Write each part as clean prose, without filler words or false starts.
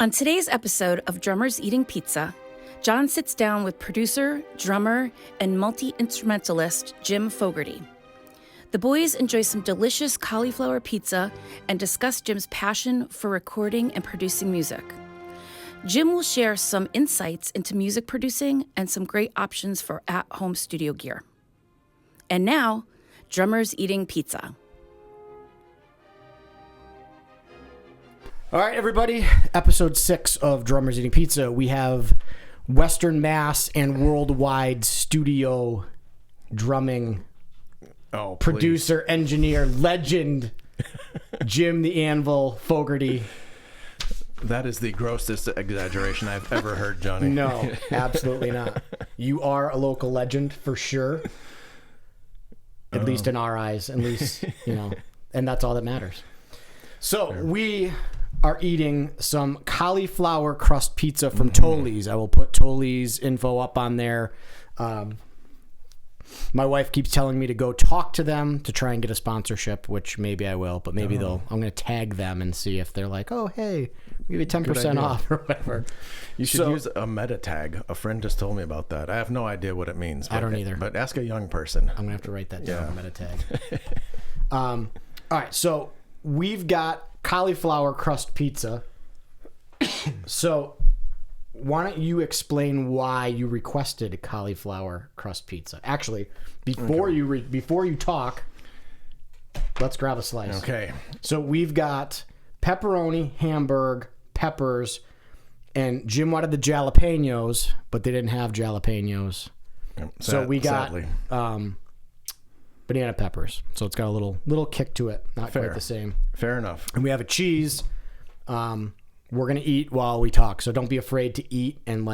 On today's episode of Drummers Eating Pizza, John sits down with producer, drummer, and multi-instrumentalist Jim Fogarty. The boys enjoy some delicious cauliflower pizza and discuss Jim's passion for recording and producing music. Jim will share some insights into music producing and some great options for at-home studio gear. And now, Drummers Eating Pizza. All right, everybody, episode 6 of Drummers Eating Pizza. We have Western Mass and worldwide studio drumming producer, engineer, legend, Jim the Anvil Fogarty. That is the grossest exaggeration I've ever heard, Johnny. No, absolutely not. You are a local legend for sure. At least in our eyes, at least, and that's all that matters. So we are eating some cauliflower crust pizza from Tolly's. I will put Tolly's info up on there. My wife keeps telling me to go talk to them to try and get a sponsorship, which maybe I will, but maybe I'm going to tag them and see if they're like, oh, hey, we'll give you 10% off or whatever. You should use a meta tag. A friend just told me about that. I have no idea what it means. I don't either. But ask a young person. I'm going to have to write that down, meta tag. All right, so we've got cauliflower crust pizza. So why don't you explain why you requested cauliflower crust pizza? Actually, before you talk, let's grab a slice. Okay. So we've got pepperoni, Hamburg, peppers, and Jim wanted the jalapenos, but they didn't have jalapenos. So we got banana peppers. So it's got a little kick to it. Not quite the same. Fair enough. And we have a cheese. We're going to eat while we talk. So don't be afraid to eat and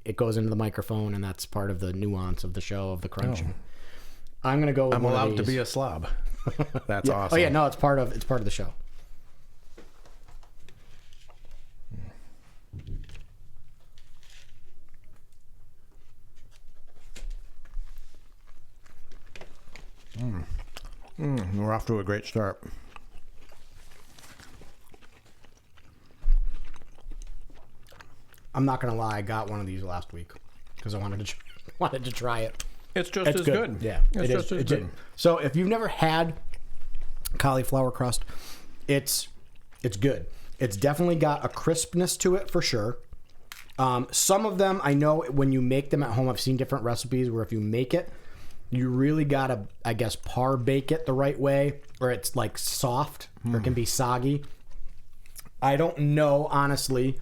it goes into the microphone, and that's part of the nuance of the show, of the crunching. I'm going to go with I'm one allowed of to these. be a slob. That's awesome. Oh yeah, no, it's part of the show. We're off to a great start. I'm not gonna lie, I got one of these last week because I wanted to try it. It's just as good. Yeah, it's just as good. So if you've never had cauliflower crust, it's good. It's definitely got a crispness to it for sure. Some of them, I know when you make them at home, I've seen different recipes where if you make it, you really gotta, I guess, par bake it the right way, or it's soft, or it can be soggy. I don't know, honestly,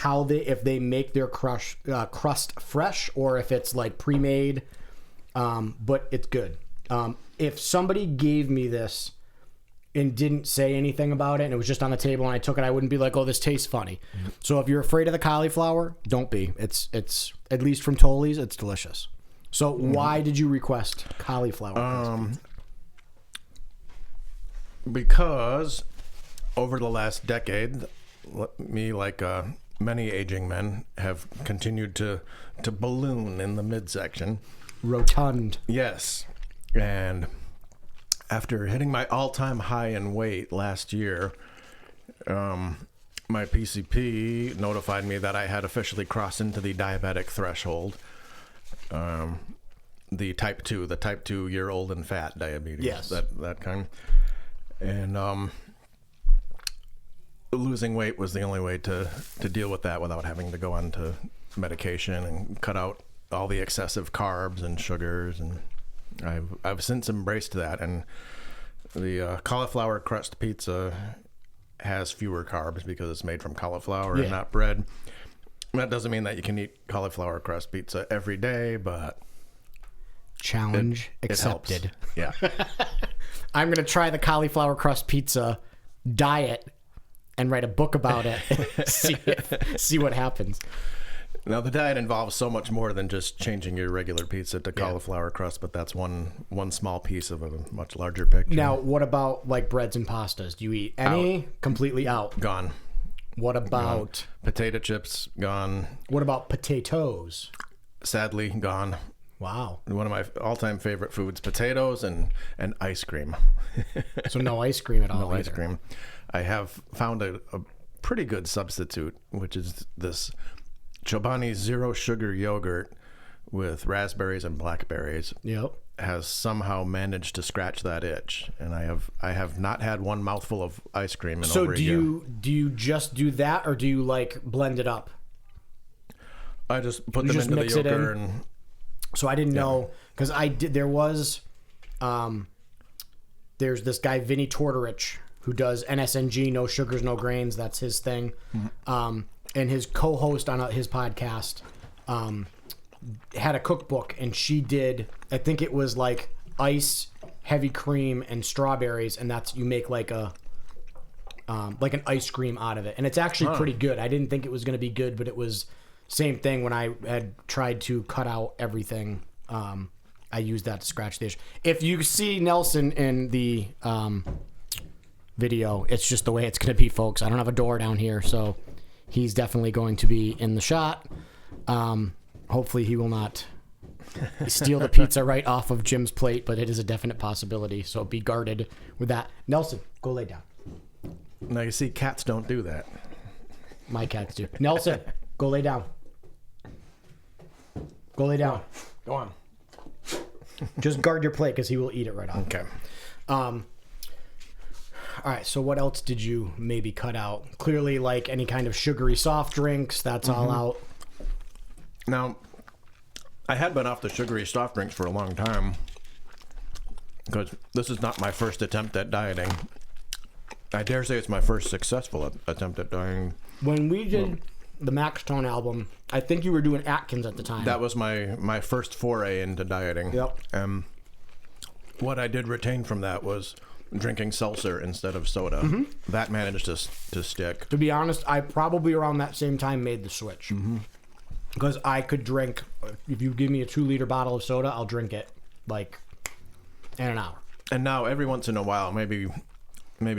if they make their crust fresh or if it's pre-made, but it's good. If somebody gave me this and didn't say anything about it and it was just on the table and I took it, I wouldn't be like, oh, this tastes funny. So if you're afraid of the cauliflower, don't be. It's at least from Tolly's, it's delicious. So why did you request cauliflower? Because over the last decade, me, many aging men, have continued to balloon in the midsection. Rotund. Yes. And after hitting my all-time high in weight last year, my PCP notified me that I had officially crossed into the diabetic threshold. The type 2 year old and fat diabetes. Yes. That kind. And losing weight was the only way to deal with that without having to go on to medication and cut out all the excessive carbs and sugars. And I've since embraced that. And the cauliflower crust pizza has fewer carbs because it's made from cauliflower and not bread. That doesn't mean that you can eat cauliflower crust pizza every day, but challenge accepted. It helps. Yeah. I'm going to try the cauliflower crust pizza diet and write a book about it. see what happens. Now, the diet involves so much more than just changing your regular pizza to cauliflower crust, but that's one small piece of a much larger picture. Now, what about breads and pastas? Do you eat any? Out. Completely out. Gone. What about gone. Potato chips? Gone. What about potatoes? Sadly, gone. Wow. One of my all-time favorite foods, potatoes and ice cream. So no ice cream at all. No ice cream. I have found pretty good substitute, which is this Chobani zero sugar yogurt with raspberries and blackberries. Yep. Has somehow managed to scratch that itch, and I have not had one mouthful of ice cream in over a year. So do you just do that, or do you like blend it up? I just put them into the yogurt and. So I didn't know, because I did. There was, there's this guy Vinny Tortorich who does NSNG, no sugars, no grains. That's his thing. Mm-hmm. And his co-host on his podcast had a cookbook, and she did. I think it was like ice, heavy cream, and strawberries, and that's you make like an ice cream out of it, and it's actually pretty good. I didn't think it was going to be good, but it was. Same thing when I had tried to cut out everything. I used that to scratch the itch. If you see Nelson in the video, it's just the way it's going to be, folks. I don't have a door down here, so he's definitely going to be in the shot. Hopefully he will not steal the pizza right off of Jim's plate, but it is a definite possibility, so be guarded with that. Nelson, go lay down. Now, you see, cats don't do that. My cats do. Nelson, go lay down. Go lay down. Go on. Just guard your plate because he will eat it right off. Okay. All right. So what else did you maybe cut out? Clearly, like any kind of sugary soft drinks. That's all out. Now, I had been off the sugary soft drinks for a long time because this is not my first attempt at dieting. I dare say it's my first successful attempt at dieting. When we did the Max Tone album, I think you were doing Atkins at the time. That was my first foray into dieting. Yep. What I did retain from that was drinking seltzer instead of soda. Mm-hmm. That managed to stick. To be honest, I probably around that same time made the switch. Because I could drink, if you give me a 2-liter bottle of soda, I'll drink it like in an hour. And now every once in a while, maybe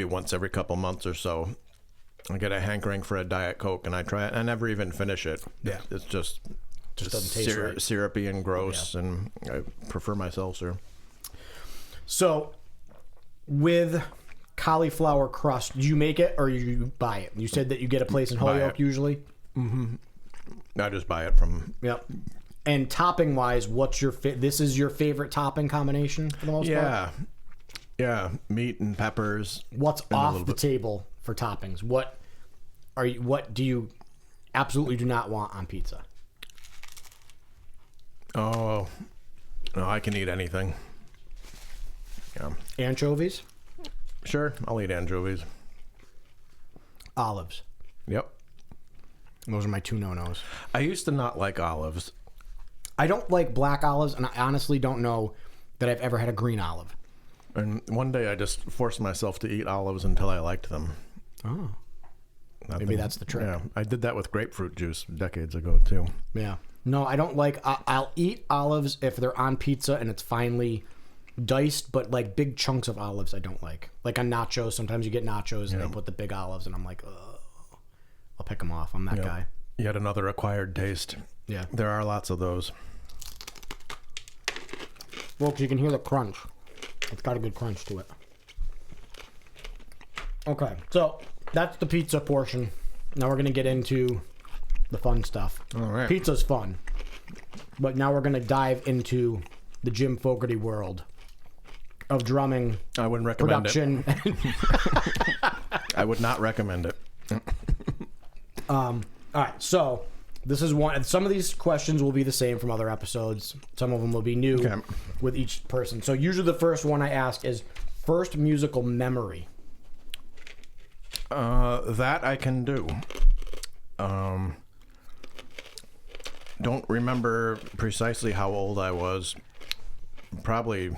once every couple months or so, I get a hankering for a Diet Coke, and I try it. I never even finish it. Yeah. It's just doesn't taste right. Syrupy and gross, and I prefer my seltzer. So, with cauliflower crust, do you make it or you buy it? You said that you get a place in Holyoke usually? Mm-hmm. I just buy it from... Yep. And topping-wise, what's your... This is your favorite topping combination for the most part? Yeah. Meat and peppers. What's off the table for toppings? What do you absolutely do not want on pizza? Oh, no, I can eat anything. Yeah. Anchovies? Sure, I'll eat anchovies. Olives. Yep. Those are my 2 no-nos. I used to not like olives. I don't like black olives, and I honestly don't know that I've ever had a green olive. And one day I just forced myself to eat olives until I liked them. Oh. Maybe that's the trick. Yeah, I did that with grapefruit juice decades ago, too. Yeah. No, I don't like... I'll eat olives if they're on pizza and it's finely diced, but like big chunks of olives I don't like. Like on nachos, sometimes you get nachos and they put the big olives, and I'm like, ugh. I'll pick them off. I'm that guy. Yet another acquired taste. Yeah. There are lots of those. Folks, you can hear the crunch. It's got a good crunch to it. Okay, so that's the pizza portion. Now we're going to get into the fun stuff. All right. Pizza's fun. But now we're going to dive into the Jim Fogarty world of drumming. I wouldn't recommend production. I would not recommend it. All right, so this is one. Some of these questions will be the same from other episodes. Some of them will be new with each person. So usually the first one I ask is first musical memory. That I can do. Don't remember precisely how old I was. Probably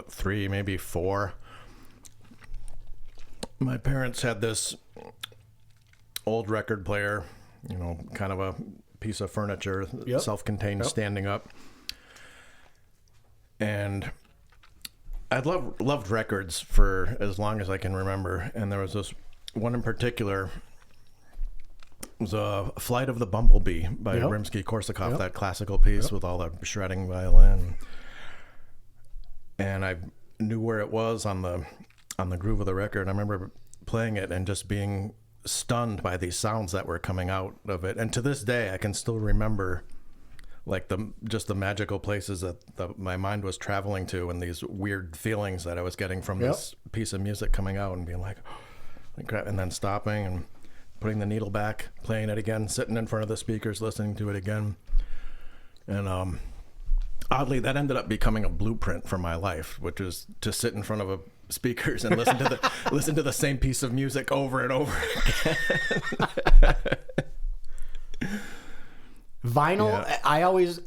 3, maybe 4. My parents had this old record player, kind of a piece of furniture, self-contained, standing up. And I'd loved records for as long as I can remember. And there was this one in particular. It was a Flight of the Bumblebee by Rimsky-Korsakov, that classical piece with all the shredding violin. And I knew where it was on the groove of the record. I remember playing it and just being stunned by these sounds that were coming out of it. And to this day, I can still remember like the magical places that my mind was traveling to, and these weird feelings that I was getting from this piece of music coming out, and being like, and then stopping and putting the needle back, playing it again, sitting in front of the speakers, listening to it again. And oddly, that ended up becoming a blueprint for my life, which is to sit in front of speakers and listen to the same piece of music over and over again. Vinyl, I always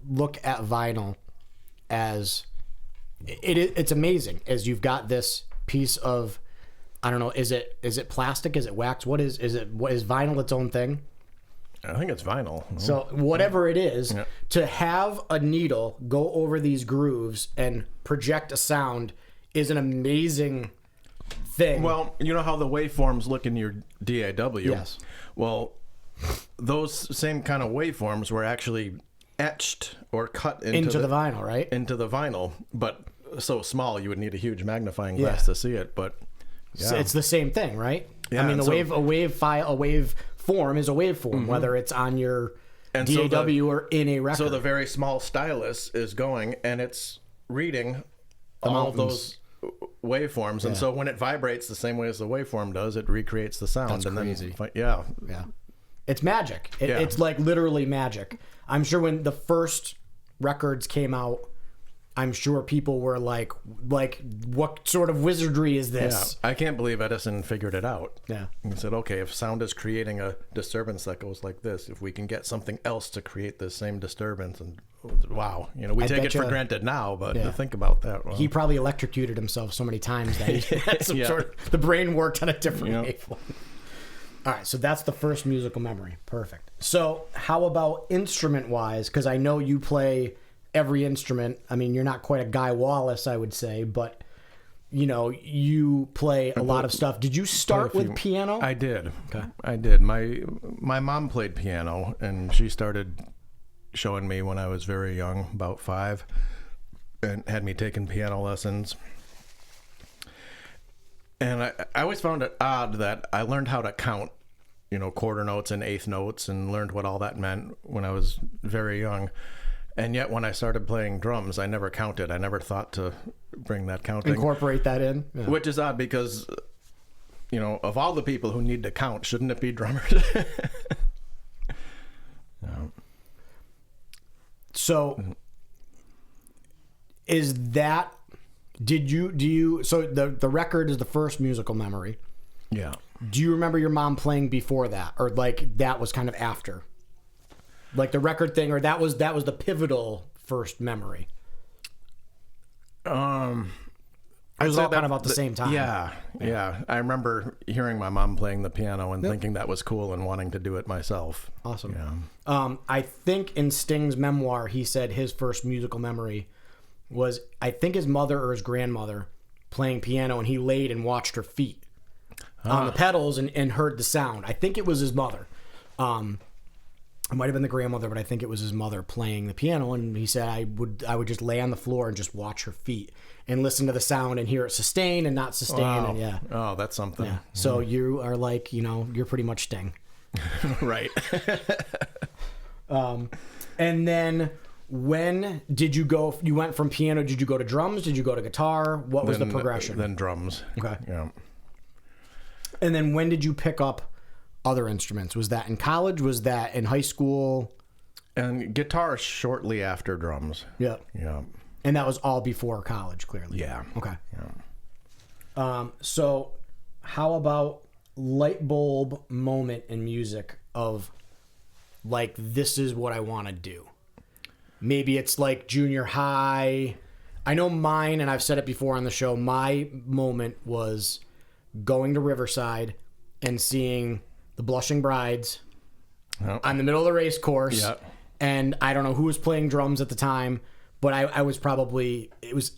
look at vinyl as it's amazing, as you've got this piece of, I don't know, is it plastic? Is it wax? What is vinyl its own thing? I think it's vinyl. So whatever it is, to have a needle go over these grooves and project a sound is an amazing thing. Well, you know how the waveforms look in your DAW? Yes. Well, those same kind of waveforms were actually etched or cut into the vinyl, right? Into the vinyl, but so small you would need a huge magnifying glass to see it. But so it's the same thing, right? Yeah, I mean, a wave form is a waveform, whether it's on your DAW or in a record. So the very small stylus is going and it's reading all of those waveforms, and so when it vibrates the same way as the waveform does, it recreates the sound. That's and crazy. Then, It's magic. It's like literally magic. I'm sure when the first records came out, I'm sure people were like, what sort of wizardry is this? Yeah, I can't believe Edison figured it out. Yeah. He said, okay, if sound is creating a disturbance that goes like this, if we can get something else to create the same disturbance, and wow, we take it for granted now, but to think about that. Well, he probably electrocuted himself so many times that he had some sort of, the brain worked on a different waveform. All right, so that's the first musical memory. Perfect. So how about instrument-wise? Because I know you play every instrument. I mean, you're not quite a Guy Wallace, I would say, but you play a lot of stuff. Did you start with piano? I did. Okay. I did. My mom played piano, and she started showing me when I was very young, about 5, and had me taking piano lessons. And I always found it odd that I learned how to count, quarter notes and eighth notes, and learned what all that meant when I was very young. And yet when I started playing drums, I never counted. I never thought to bring that counting. Incorporate that in? Yeah. Which is odd because, of all the people who need to count, shouldn't it be drummers? So is that... so the record is the first musical memory. Yeah. Do you remember your mom playing before that, or like that was kind of after? Like the record thing, or that was the pivotal first memory? It was all kind of about the same time. Yeah. I remember hearing my mom playing the piano and thinking that was cool and wanting to do it myself. Awesome. Yeah. I think in Sting's memoir, he said his first musical memory was, I think, his mother or his grandmother playing piano, and he laid and watched her feet on the pedals and heard the sound. I think it was his mother. It might have been the grandmother, but I think it was his mother playing the piano. And he said I would just lay on the floor and just watch her feet and listen to the sound and hear it sustain and not sustain. Wow. And Oh, that's something. Yeah. So you are like, you're pretty much Sting. Right. And then when did you go? You went from piano. Did you go to drums? Did you go to guitar? What was the progression? Then drums. Okay. Yeah. And then when did you pick up other instruments? Was that in college? Was that in high school? And guitar shortly after drums. Yeah. Yeah. And that was all before college, clearly. Yeah. Okay. Yeah. So how about light bulb moment in music of like, this is what I want to do? Maybe it's like junior high. I know mine, and I've said it before on the show, my moment was going to Riverside and seeing the Blushing Brides on the middle of the race course. Yep. And I don't know who was playing drums at the time, but I was probably,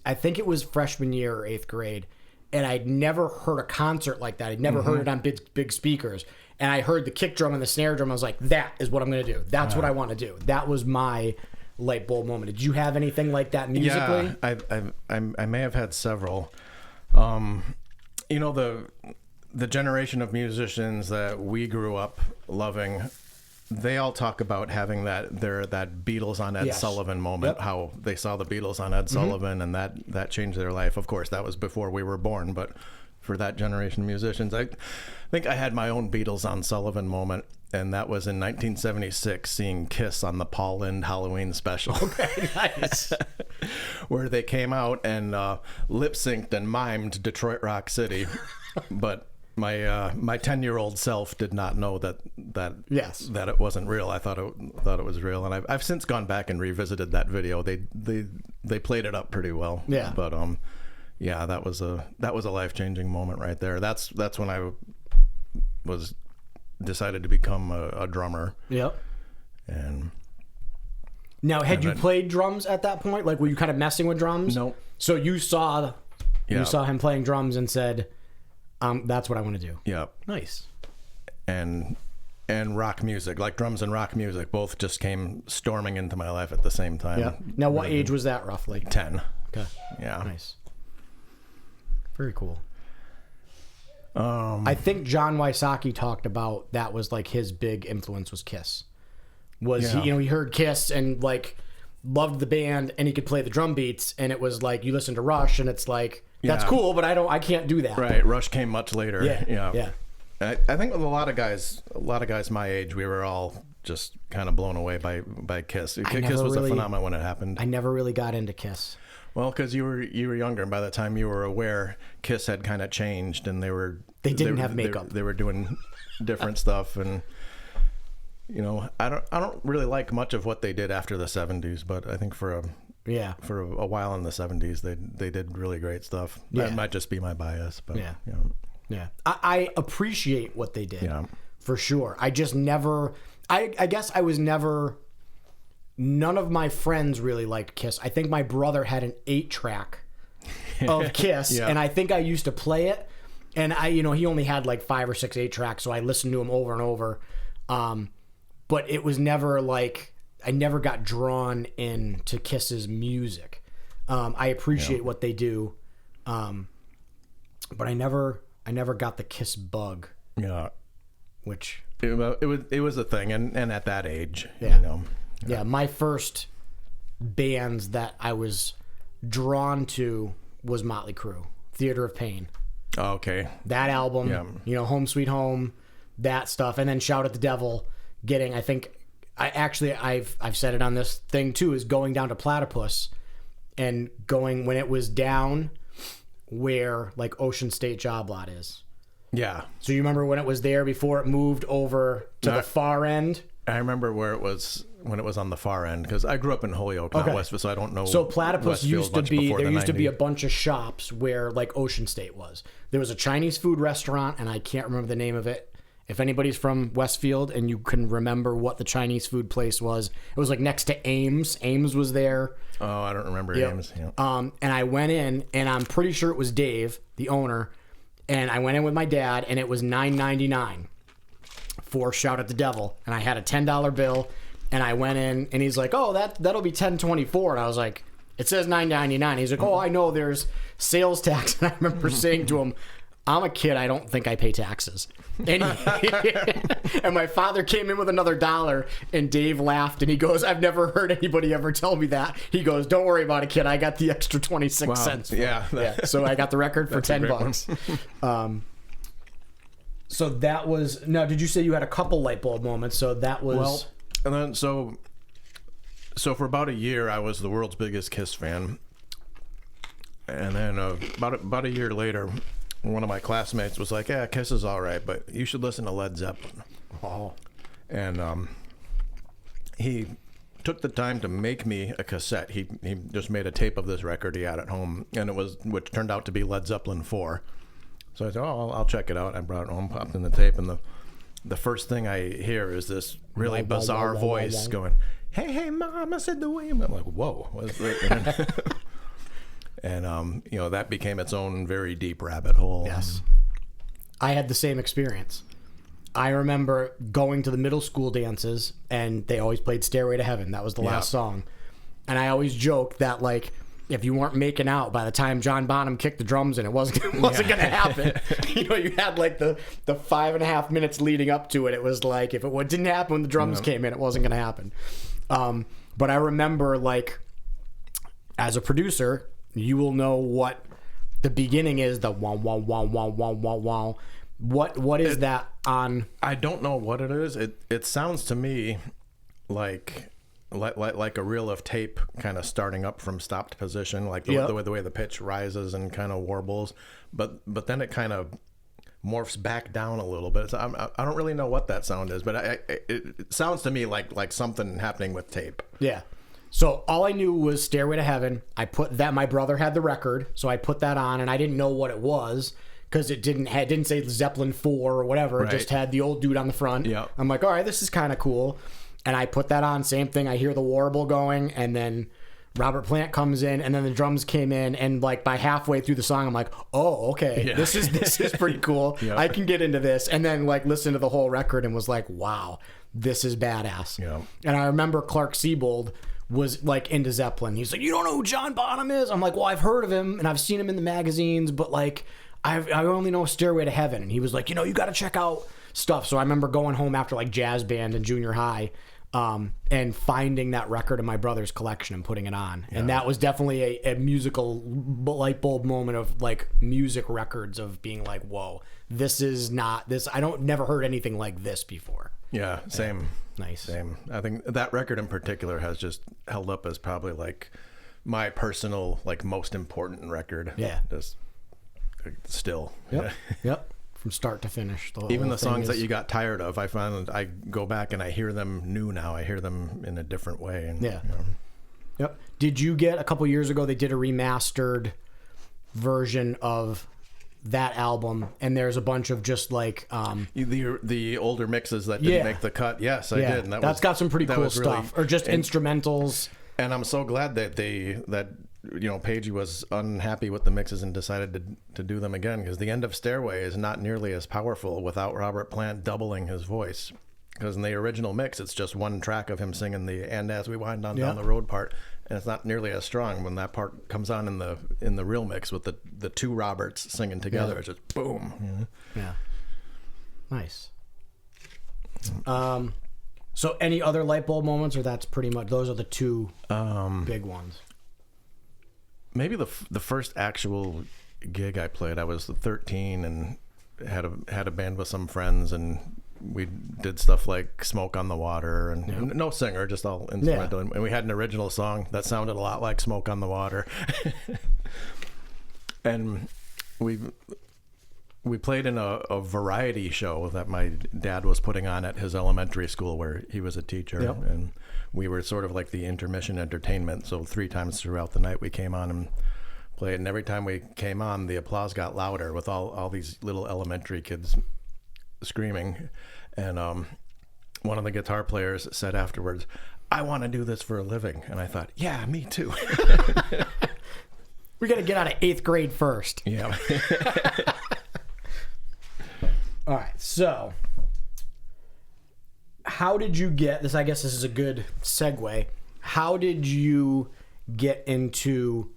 I think it was freshman year or 8th grade. And I'd never heard a concert like that. I'd never heard it on big speakers. And I heard the kick drum and the snare drum. I was like, that is what I'm going to do. That's what I want to do. That was my light bulb moment. Did you have anything like that musically? Yeah, I may have had several. the generation of musicians that we grew up loving, they all talk about having that Beatles on Ed Yes. Sullivan moment, how they saw the Beatles on Ed Sullivan, and that changed their life. Of course, that was before we were born, but for that generation of musicians, I think I had my own Beatles on Sullivan moment, and that was in 1976, seeing Kiss on the Paul Lynde Halloween special. Okay, nice. Where they came out and lip synced and mimed Detroit Rock City, but my 10-year-old self did not know that Yes. that it wasn't real. I thought it was real, and I've since gone back and revisited that video. They played it up pretty well. Yeah. But yeah, that was a life-changing moment right there. That's when I was decided to become a drummer. Yep. And Now, had you played drums at that point? Like, were you kind of messing with drums? No. So you saw him playing drums and said, "That's what I want to do." yeah, Nice. and rock music, like drums and rock music, both just came storming into my life at the same time. Yeah. Now, what age was that roughly? 10. Okay. Yeah. Nice. Very cool. I think John Wysocki talked about that was like his big influence was Kiss. Yeah. He heard Kiss and like loved the band and he could play the drum beats, and it was like you listen to Rush and it's like that's Yeah. cool, but I can't do that. Right. Rush came much later. Yeah. I think with a lot of guys my age, we were all just kind of blown away by Kiss. Kiss was a phenomenon when it happened. I never really got into Kiss. Well, because you were younger, and by the time you were aware, Kiss had kind of changed, and they didn't have makeup. They were doing different stuff, and I don't really like much of what they did after the 70s, but I think for a while in the 70s, they did really great stuff. Yeah. That might just be my bias, but Yeah. I appreciate what they did. Yeah. For sure. I just never I guess I was never none of my friends really liked Kiss. I think my brother had an 8-track of Kiss, Yeah. and I think I used to play it, and he only had like 5 or 6 8-tracks, so I listened to him over and over. But it was never like I never got drawn into Kiss's music. I appreciate what they do, but I never got the Kiss bug. Yeah. Which it was a thing, and at that age, Yeah, my first bands that I was drawn to was Motley Crue, Theater of Pain. Oh, okay. That album, Home Sweet Home, that stuff, and then Shout at the Devil. I've said it on this thing too, is going down to Platypus and going when it was down where like Ocean State Job Lot is. Yeah. So you remember when it was there before it moved over to the far end? I remember where it was when it was on the far end, because I grew up in Holyoke, not Westfield, so I don't know. So Platypus Westfield used to much be, before there the used to be 90s. a bunch of shops where like Ocean State was. There was a Chinese food restaurant, and I can't remember the name of it. If anybody's from Westfield and you can remember what the Chinese food place was, it was like next to Ames. Ames was there. Oh, I don't remember Ames. Yeah. And I went in, and I'm pretty sure it was Dave, the owner, and I went in with my dad, and it was $9.99 for Shout at the Devil, and I had a $10 bill, and I went in, and he's like, "Oh, that'll be $10.24," and I was like, "It says $9.99." He's like, "Oh, I know there's sales tax," and I remember saying to him, "I'm a kid. I don't think I pay taxes." And, and my father came in with another $1, and Dave laughed, and he goes, "I've never heard anybody ever tell me that." He goes, "Don't worry about it, kid. I got the extra 26 cents." Yeah. So I got the record for $10. So that was now. Did you say you had a couple light bulb moments? So that was and then so for about a year, I was the world's biggest Kiss fan, and then about a year later, one of my classmates was like, "Yeah, Kiss is all right, but you should listen to Led Zeppelin." Oh. And he took the time to make me a cassette. He just made a tape of this record he had at home, and it was, which turned out to be Led Zeppelin 4. So I said, "Oh, I'll check it out." I brought it home, popped in the tape, and the first thing I hear is this really bizarre voice going, "Hey, Mom, I said the way." I'm like, "Whoa." And that became its own very deep rabbit hole. Yes. I had the same experience. I remember going to the middle school dances, and they always played Stairway to Heaven. That was the last song. And I always joked that, like, if you weren't making out by the time John Bonham kicked the drums in, it wasn't going to happen. You had like the 5.5 minutes leading up to it. It was like, if it didn't happen when the drums came in, it wasn't going to happen. But I remember, like, as a producer, you will know what the beginning is, the wow, wow, wow, wow, wow, wow, wow. What is that on? I don't know what it is. It sounds to me like a reel of tape kind of starting up from stopped position, like the way the pitch rises and kind of warbles, but then it kind of morphs back down a little bit. I don't really know what that sound is, but it sounds to me like something happening with tape. Yeah. So all I knew was Stairway to Heaven. I put that, my brother had the record, so I put that on, and I didn't know what it was because it didn't say Zeppelin 4 or whatever. Right. It just had the old dude on the front. Yeah. I'm like, all right, this is kind of cool. And I put that on, same thing. I hear the warble going, and then Robert Plant comes in, and then the drums came in, and like by halfway through the song, I'm like, oh, okay, this is pretty cool. Yep. I can get into this. And then like listen to the whole record and was like, wow, this is badass. Yeah. And I remember Clark Siebold was like into Zeppelin. He's like, you don't know who John Bonham is? I'm like, well, I've heard of him and I've seen him in the magazines, but like I only know Stairway to Heaven. And he was like, you got to check out stuff. So I remember going home after like jazz band in junior high, and finding that record in my brother's collection and putting it on. Yeah. And that was definitely a musical light bulb moment of like music records of being like, whoa, this is not this. Never heard anything like this before. Yeah, same. Nice. Same. I think that record in particular has just held up as probably like my personal, like most important record. Yeah. Just still. Yep. Yeah. Yep. From start to finish. Even the songs that you got tired of, I find I go back and I hear them new now. I hear them in a different way. And, yeah. Yep. Did you get a couple years ago, they did a remastered version of that album, and there's a bunch of just like the older mixes that didn't make the cut. Yes, I did. And that's got some pretty cool stuff, or just instrumentals. And I'm so glad that Pagey was unhappy with the mixes and decided to do them again, because the end of Stairway is not nearly as powerful without Robert Plant doubling his voice. Because in the original mix, it's just one track of him singing the "And As We Wind On Down the Road" part, and it's not nearly as strong when that part comes on in the real mix with the two Roberts singing together. It's just boom. Mm-hmm. Yeah. Nice. So any other light bulb moments, or that's pretty much those are the two big ones? Maybe the first actual gig I played, I was 13 and had a band with some friends, and we did stuff like Smoke on the Water, and no singer, just all instrumental. And we had an original song that sounded a lot like Smoke on the Water. And we played in a variety show that my dad was putting on at his elementary school where he was a teacher. Yep. And we were sort of like the intermission entertainment. So 3 times throughout the night we came on and played. And every time we came on, the applause got louder with all these little elementary kids screaming. And one of the guitar players said afterwards, "I want to do this for a living." And I thought, yeah, me too. We got to get out of 8th grade first. Yeah. All right, so how did you get this? I guess this is a good segue. How did you get into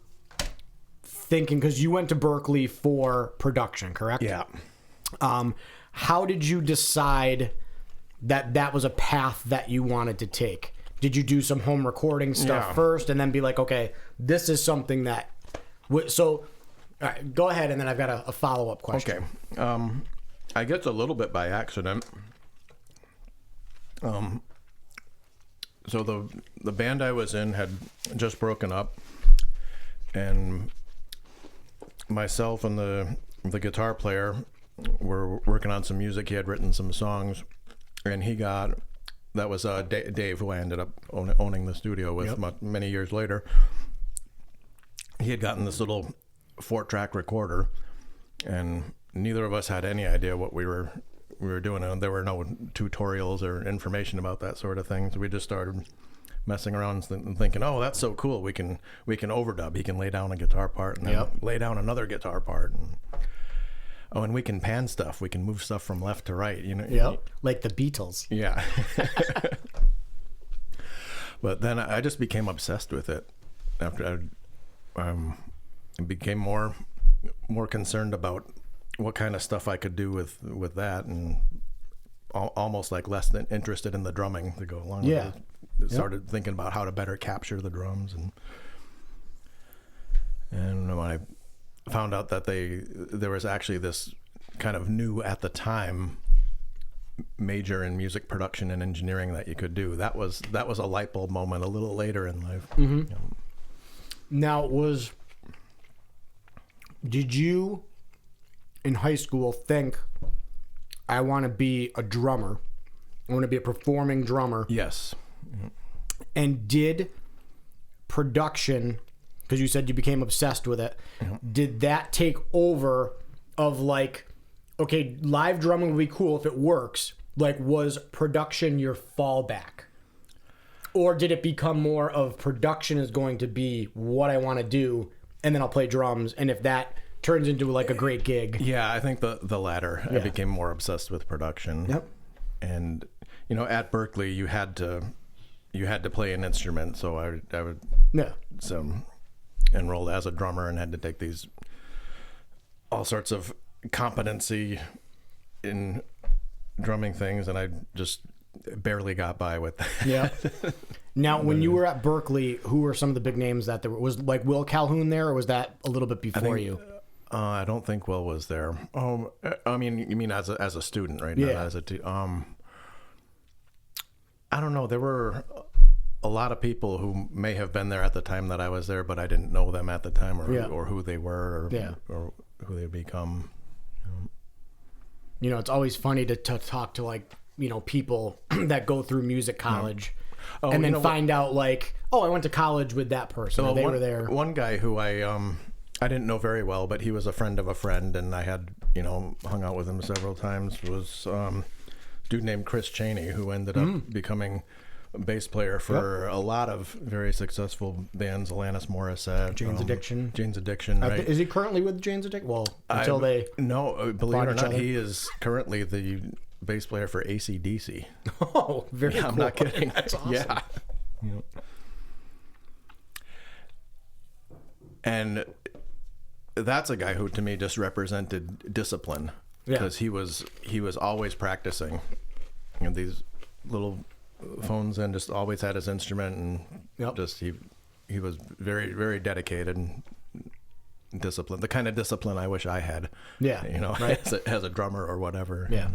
thinking, because you went to Berkeley for production, correct? Yeah. How did you decide that was a path that you wanted to take? Did you do some home recording stuff first and then be like, okay, this is something that... So, all right, go ahead, and then I've got a follow-up question. Okay. I guess a little bit by accident. So the band I was in had just broken up, and myself and the guitar player were working on some music. He had written some songs, and that was Dave, who I ended up owning the studio with many years later. He had gotten this little 4-track recorder, and neither of us had any idea what we were doing, and there were no tutorials or information about that sort of thing. So we just started messing around and thinking, "Oh, that's so cool! We can overdub. He can lay down a guitar part and then lay down another guitar part, and we can pan stuff. We can move stuff from left to right. Like the Beatles. Yeah." But then I just became obsessed with it after became more concerned about what kind of stuff I could do with that, and almost like less than interested in the drumming to go along Yeah. with it. Started thinking about how to better capture the drums, and when I found out that there was actually this kind of new at the time major in music production and engineering that you could do, that was a light bulb moment a little later in life. Now, did you in high school think, I want to be a drummer, I want to be a performing drummer? Yes. And did production, because you said you became obsessed with it, did that take over of like, okay, live drumming would be cool if it works? Like, was production your fallback? Or did it become more of production is going to be what I want to do, and then I'll play drums, and if that turns into like a great gig? Yeah, I think the latter. Yeah. I became more obsessed with production. Yep. And at Berkeley, you had to play an instrument, so I would Yeah. enrolled as a drummer and had to take these all sorts of competency in drumming things, and I just barely got by with that. Yeah. Now, when you were at Berkeley, who were some of the big names that there was? Like Will Calhoun there, or was that a little bit before you? I don't think Will was there. I mean, you mean as a student, right? Yeah. Not as I don't know. There were a lot of people who may have been there at the time that I was there, but I didn't know them at the time, or who they were, or who they become. It's always funny to talk to like, people that go through music college and then find out like, oh, I went to college with that person. Or they were there. One guy who I didn't know very well, but he was a friend of a friend, and I had, hung out with him several times, was a dude named Chris Chaney, who ended up becoming a bass player for a lot of very successful bands, Alanis Morissette. Jane's Addiction, right. Is he currently with Jane's Addiction? Well, No, believe it or not, other? he is currently the bass player for AC/DC. Oh, very cool. I'm not kidding. That's awesome. Yeah. And that's a guy who to me just represented discipline, because he was always practicing. These little phones, and just always had his instrument, and just he was very, very dedicated and disciplined. The kind of discipline I wish I had. Yeah. Right. as a drummer or whatever. Yeah.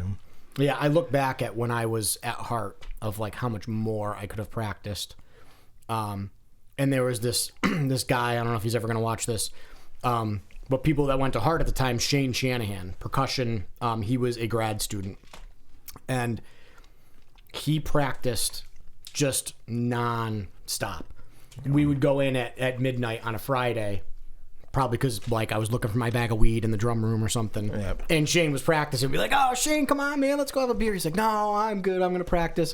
Yeah, I look back at when I was at Heart of like how much more I could have practiced. And there was this this guy, I don't know if he's ever going to watch this, but people that went to Heart at the time, Shane Shanahan, percussion, he was a grad student. And he practiced just non-stop. We would go in at midnight on a Friday, probably because like I was looking for my bag of weed in the drum room or something. Yep. And Shane was practicing. We'd be like, oh, Shane, come on, man, let's go have a beer. He's like, no, I'm good. I'm going to practice.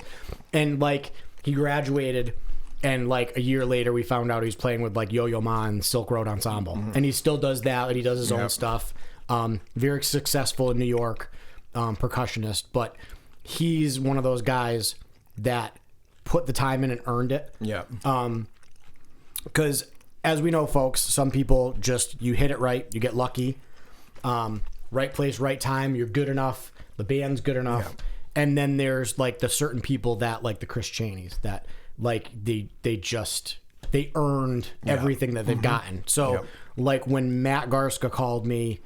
And like he graduated, and like a year later we found out he was playing with like Yo-Yo Ma and Silk Road Ensemble. And he still does that, and he does his own stuff. Very successful in New York, percussionist. But he's one of those guys that put the time in and earned it. Yeah. Because as we know, folks, some people just, you hit it right, you get lucky. Right place, right time, you're good enough, the band's good enough. Yeah. And then there's like the certain people that, like the Chris Cheneys, that like they earned everything that they've gotten. So like when Matt Garska called me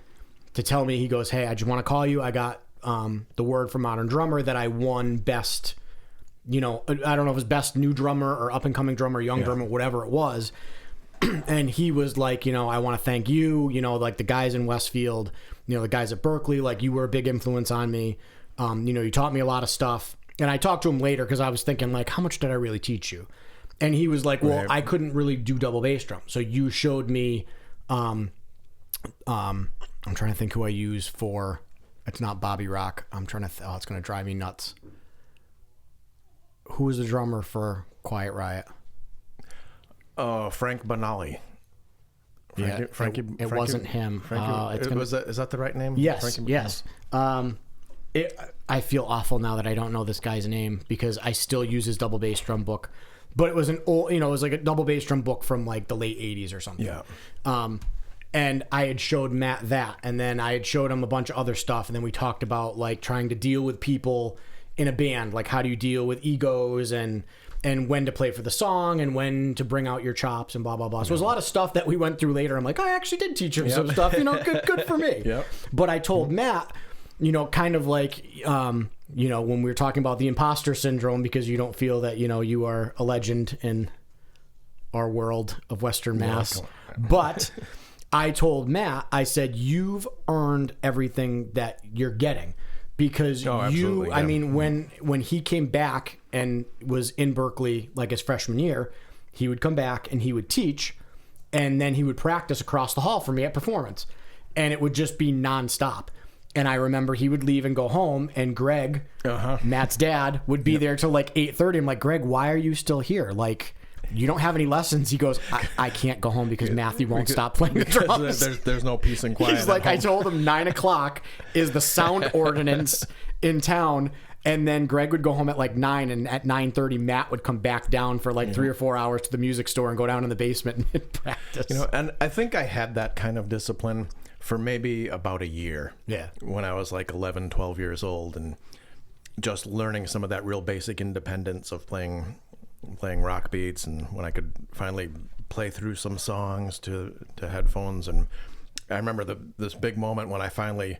to tell me, he goes, hey, I just want to call you. I got the word from Modern Drummer that I won best, I don't know if it was best new drummer or up and coming drummer, young drummer, whatever it was. And he was like, I want to thank you, like the guys in Westfield, the guys at Berkeley, like you were a big influence on me. You taught me a lot of stuff. And I talked to him later because I was thinking like, how much did I really teach you? And he was like, well, I couldn't really do double bass drum. So you showed me, I'm trying to think who I use for, it's not Bobby Rock. I'm trying to, it's going to drive me nuts. Who was the drummer for Quiet Riot? Frank Bonali. Frankie, it wasn't him. Is that the right name? Yes, yes. I feel awful now that I don't know this guy's name because I still use his double bass drum book but it was an old, it was like a double bass drum book from like the late 80s or something. Yeah. And I had showed Matt that, and then I had showed him a bunch of other stuff, and then we talked about like trying to deal with people in a band, like how do you deal with egos and when to play for the song and when to bring out your chops and blah blah blah. So there's a lot of stuff that we went through later. I'm like, I actually did teach him some stuff, good for me. Yep. But I told Matt, kind of like when we were talking about the imposter syndrome, because you don't feel that you are a legend in our world of Western Mass. But I told Matt, I said, you've earned everything that you're getting. Because I mean, when he came back and was in Berkeley like his freshman year, he would come back and he would teach, and then he would practice across the hall for me at performance, and it would just be nonstop. And I remember he would leave and go home, and Greg, Matt's dad, would be there till like 8:30. I'm like, Greg, why are you still here? Like, you don't have any lessons. He goes, I can't go home because Matthew won't stop playing the drums. There's no peace and quiet. He's like, I told him 9 o'clock is the sound ordinance in town. And then Greg would go home at like 9, and at 9:30, Matt would come back down for like 3 or 4 hours to the music store and go down in the basement and practice. And I think I had that kind of discipline for maybe about a year. Yeah. When I was like 11, 12 years old, and just learning some of that real basic independence of playing rock beats, and when I could finally play through some songs to headphones. And I remember this big moment when I finally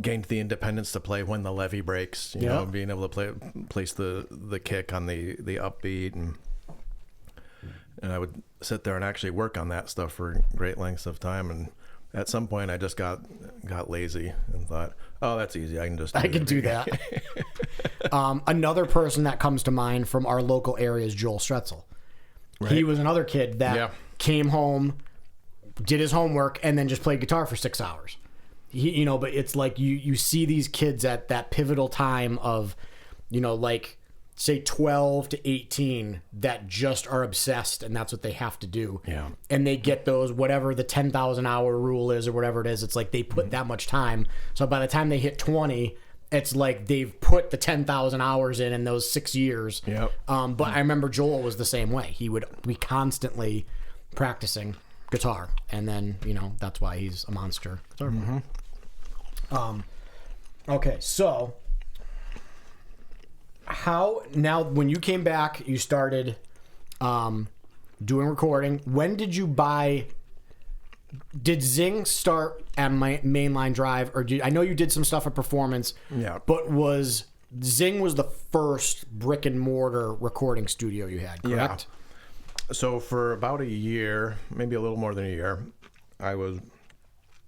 gained the independence to play When the Levee Breaks, being able to place the kick on the upbeat, and I would sit there and actually work on that stuff for great lengths of time. And at some point I just got lazy and thought, oh, that's easy. I can do that. Another person that comes to mind from our local area is Joel Stretzel. Right. He was another kid that came home, did his homework, and then just played guitar for 6 hours. But it's like you see these kids at that pivotal time of, like say 12 to 18 that just are obsessed, and that's what they have to do. Yeah. And they get those, whatever the 10,000 hour rule is or whatever it is, it's like they put that much time. So by the time they hit 20, it's like they've put the 10,000 hours in those 6 years. Yep. But I remember Joel was the same way. He would be constantly practicing guitar, and then, that's why he's a monster guitar player. Okay, so now when you came back, you started doing recording. When did you did Zing start at Mainline Drive, or I know you did some stuff at Performance, but Zing was the first brick and mortar recording studio you had, correct? Yeah. So for about a year, maybe a little more than a year, I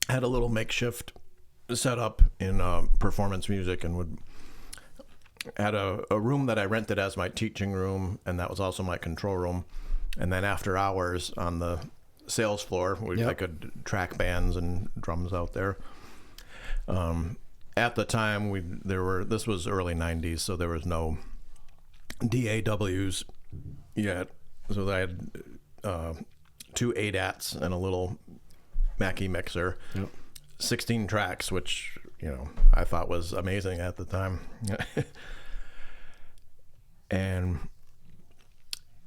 had a little makeshift set up in Performance Music, and had a room that I rented as my teaching room, and that was also my control room. And then after hours on the sales floor, I could track bands and drums out there. At the time, this was early 90s, so there was no DAWs yet. So I had 2 ADATs and a little Mackie mixer. 16 tracks, which I thought was amazing at the time. And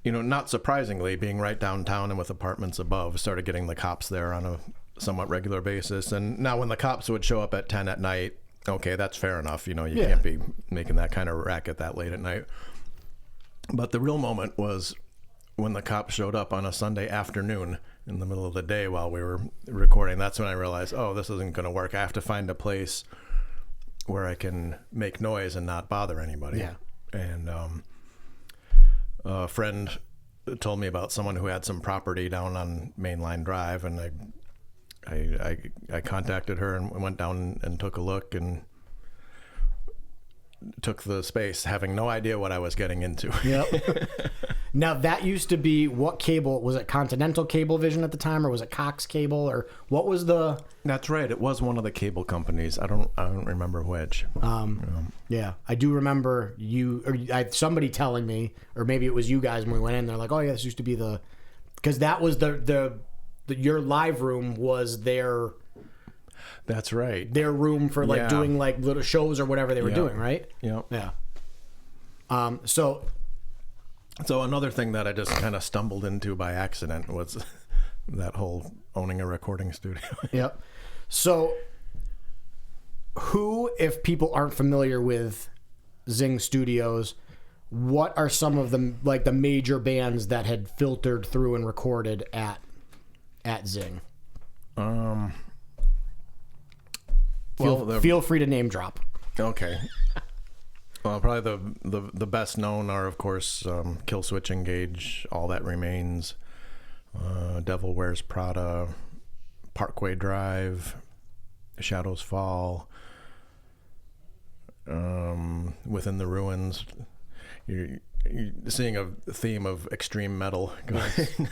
not surprisingly, being right downtown and with apartments above, started getting the cops there on a somewhat regular basis. And now when the cops would show up at 10 at night, okay, that's fair enough. You can't be making that kind of racket that late at night. But the real moment was when the cops showed up on a Sunday afternoon in the middle of the day while we were recording. That's when I realized, oh, this isn't going to work. I have to find a place where I can make noise and not bother anybody. Yeah. And a friend told me about someone who had some property down on Mainline Drive, and I contacted her and went down and took a look and took the space, having no idea what I was getting into. Yep. Now that used to be, what cable was it? Continental Cablevision at the time, or was it Cox Cable, or what was the? That's right. It was one of the cable companies. I don't remember which. Yeah, I do remember somebody telling me, or maybe it was you guys when we went in. They're like, "Oh yeah, this used to be because that was your live room was their." That's right. Their room for doing like little shows or whatever they were doing, right? Yeah. Yeah. So So another thing that I just kind of stumbled into by accident was that whole owning a recording studio. Yep. So who, if people aren't familiar with Zing Studios, what are some of the like the major bands that had filtered through and recorded at Zing? Feel free to name drop. Okay. Well, probably the best known are, of course, Kill Switch Engage, All That Remains, Devil Wears Prada, Parkway Drive, Shadows Fall, Within the Ruins. You're seeing a theme of extreme metal going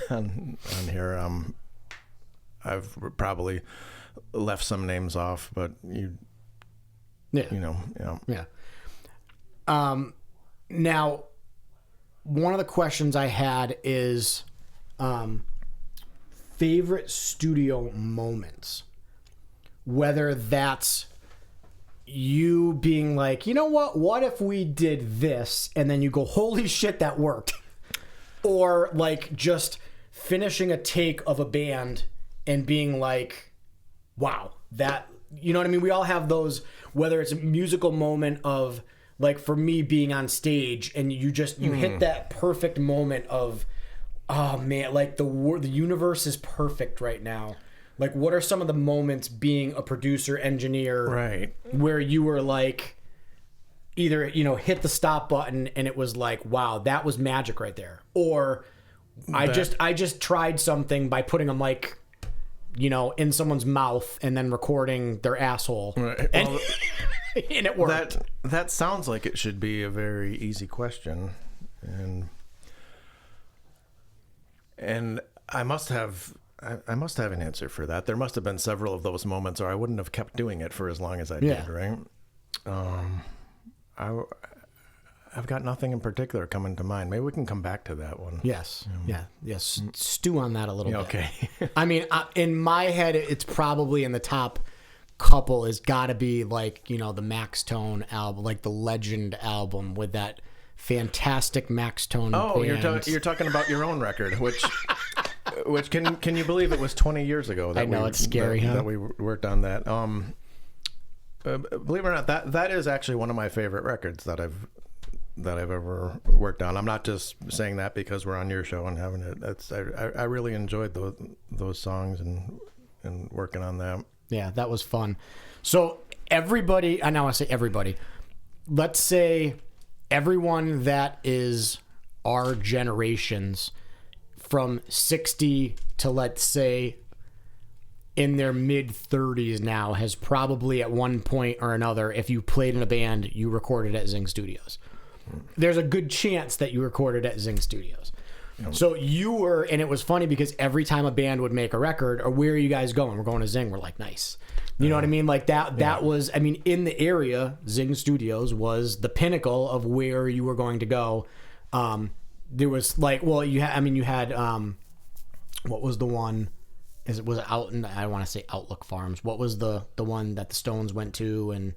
on here. I've probably left some names off, but Yeah. Now, one of the questions I had is favorite studio moments. Whether that's you being like, you know what if we did this? And then you go, holy shit, that worked. Or like just finishing a take of a band and being like, wow, that, you know what I mean? We all have those, whether it's a musical moment of, like for me being on stage and you hit that perfect moment of, oh man, like the universe is perfect right now. Like what are some of the moments being a producer, engineer, right, where you were like, either, hit the stop button and it was like, wow, that was magic right there. Or I just tried something by putting a mic, in someone's mouth and then recording their asshole. Right. And, Well, and it worked. That sounds like it should be a very easy question, and I must have an answer for that. There must have been several of those moments, or I wouldn't have kept doing it for as long as I did. Right? I've got nothing in particular coming to mind. Maybe we can come back to that one. Yes. Yes. Stew on that a little bit. Okay. I mean, in my head, it's probably in the top couple has got to be like, the Max Tone album, like the Legend album with that fantastic Max Tone band. You're talking about your own record, which can you believe it was 20 years ago that I know, it's scary, that we worked on that. Believe it or not, that is actually one of my favorite records that I've ever worked on. I'm not just saying that because we're on your show and having it. I really enjoyed those songs and working on that. Yeah, that was fun. So everybody, I now want to say everybody, let's say everyone that is our generations from 60 to, let's say, in their mid 30s now has probably at one point or another, if you played in a band, you recorded at Zing Studios. There's a good chance that you recorded at Zing Studios. So you were, and it was funny because every time a band would make a record, or where are you guys going? We're going to Zing. We're like, nice. You know what I mean? Like that was, I mean, in the area, Zing Studios was the pinnacle of where you were going to go. There was like, well, you had, what was the one? Was it out in, I want to say Outlook Farms. What was the one that the Stones went to? And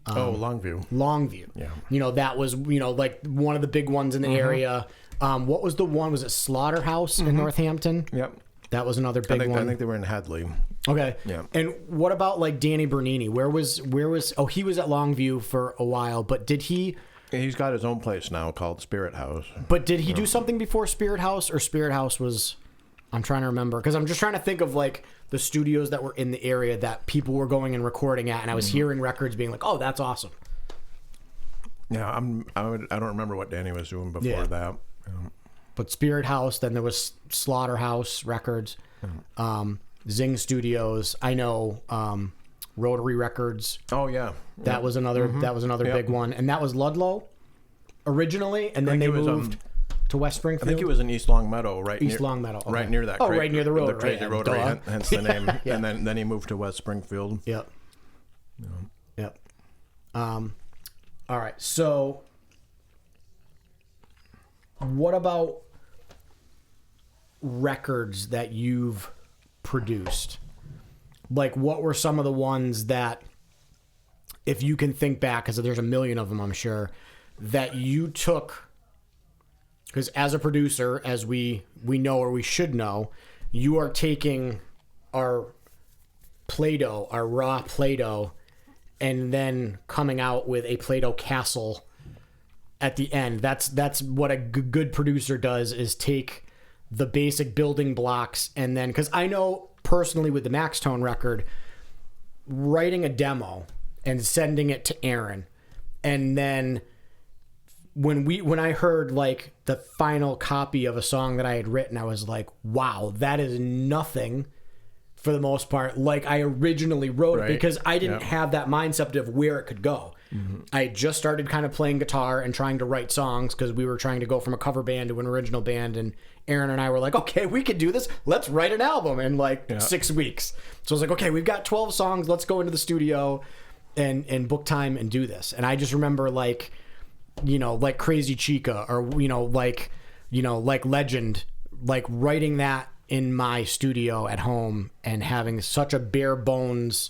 Longview. Yeah. That was, like one of the big ones in the area. What was the one? Was it Slaughterhouse in Northampton? Yep. That was another big one. I think they were in Hadley. Okay. Yeah. And what about like Danny Bernini? Where was he was at Longview for a while, but did he? He's got his own place now called Spirit House. But did he do something before Spirit House, or Spirit House was? I'm trying to remember because I'm just trying to think of like the studios that were in the area that people were going and recording at, and I was hearing records being like, "Oh, that's awesome." Yeah, I don't remember what Danny was doing before that. But Spirit House, then there was Slaughterhouse Records, Zing Studios. I know Rotary Records. Oh yeah, that was another big one, and that was Ludlow originally, and then they moved to West Springfield. I think it was in East Longmeadow, Longmeadow, okay. Right near that. Right near the road, the Crazy Rotary, hence the name. Yeah. And then he moved to West Springfield. Yep. Yep. All right, so what about records that you've produced? Like, what were some of the ones that, if you can think back, because there's a million of them, I'm sure, that you took because as a producer, as we know or we should know, you are taking our Play-Doh, our raw Play-Doh, and then coming out with a Play-Doh castle at the end. That's what a good producer does, is take the basic building blocks, and then, because I know personally with the Max Tone record, writing a demo and sending it to Aaron, and then when I heard like the final copy of a song that I had written, I was like, wow, that is nothing for the most part like I originally wrote it, because I didn't have that mindset of where it could go. I had just started kind of playing guitar and trying to write songs, because we were trying to go from a cover band to an original band, and Aaron and I were like, okay, we could do this. Let's write an album in like 6 weeks. So I was like, okay, we've got 12 songs. Let's go into the studio and book time and do this. And I just remember like, like Crazy Chica, or, like Legend, like writing that in my studio at home and having such a bare bones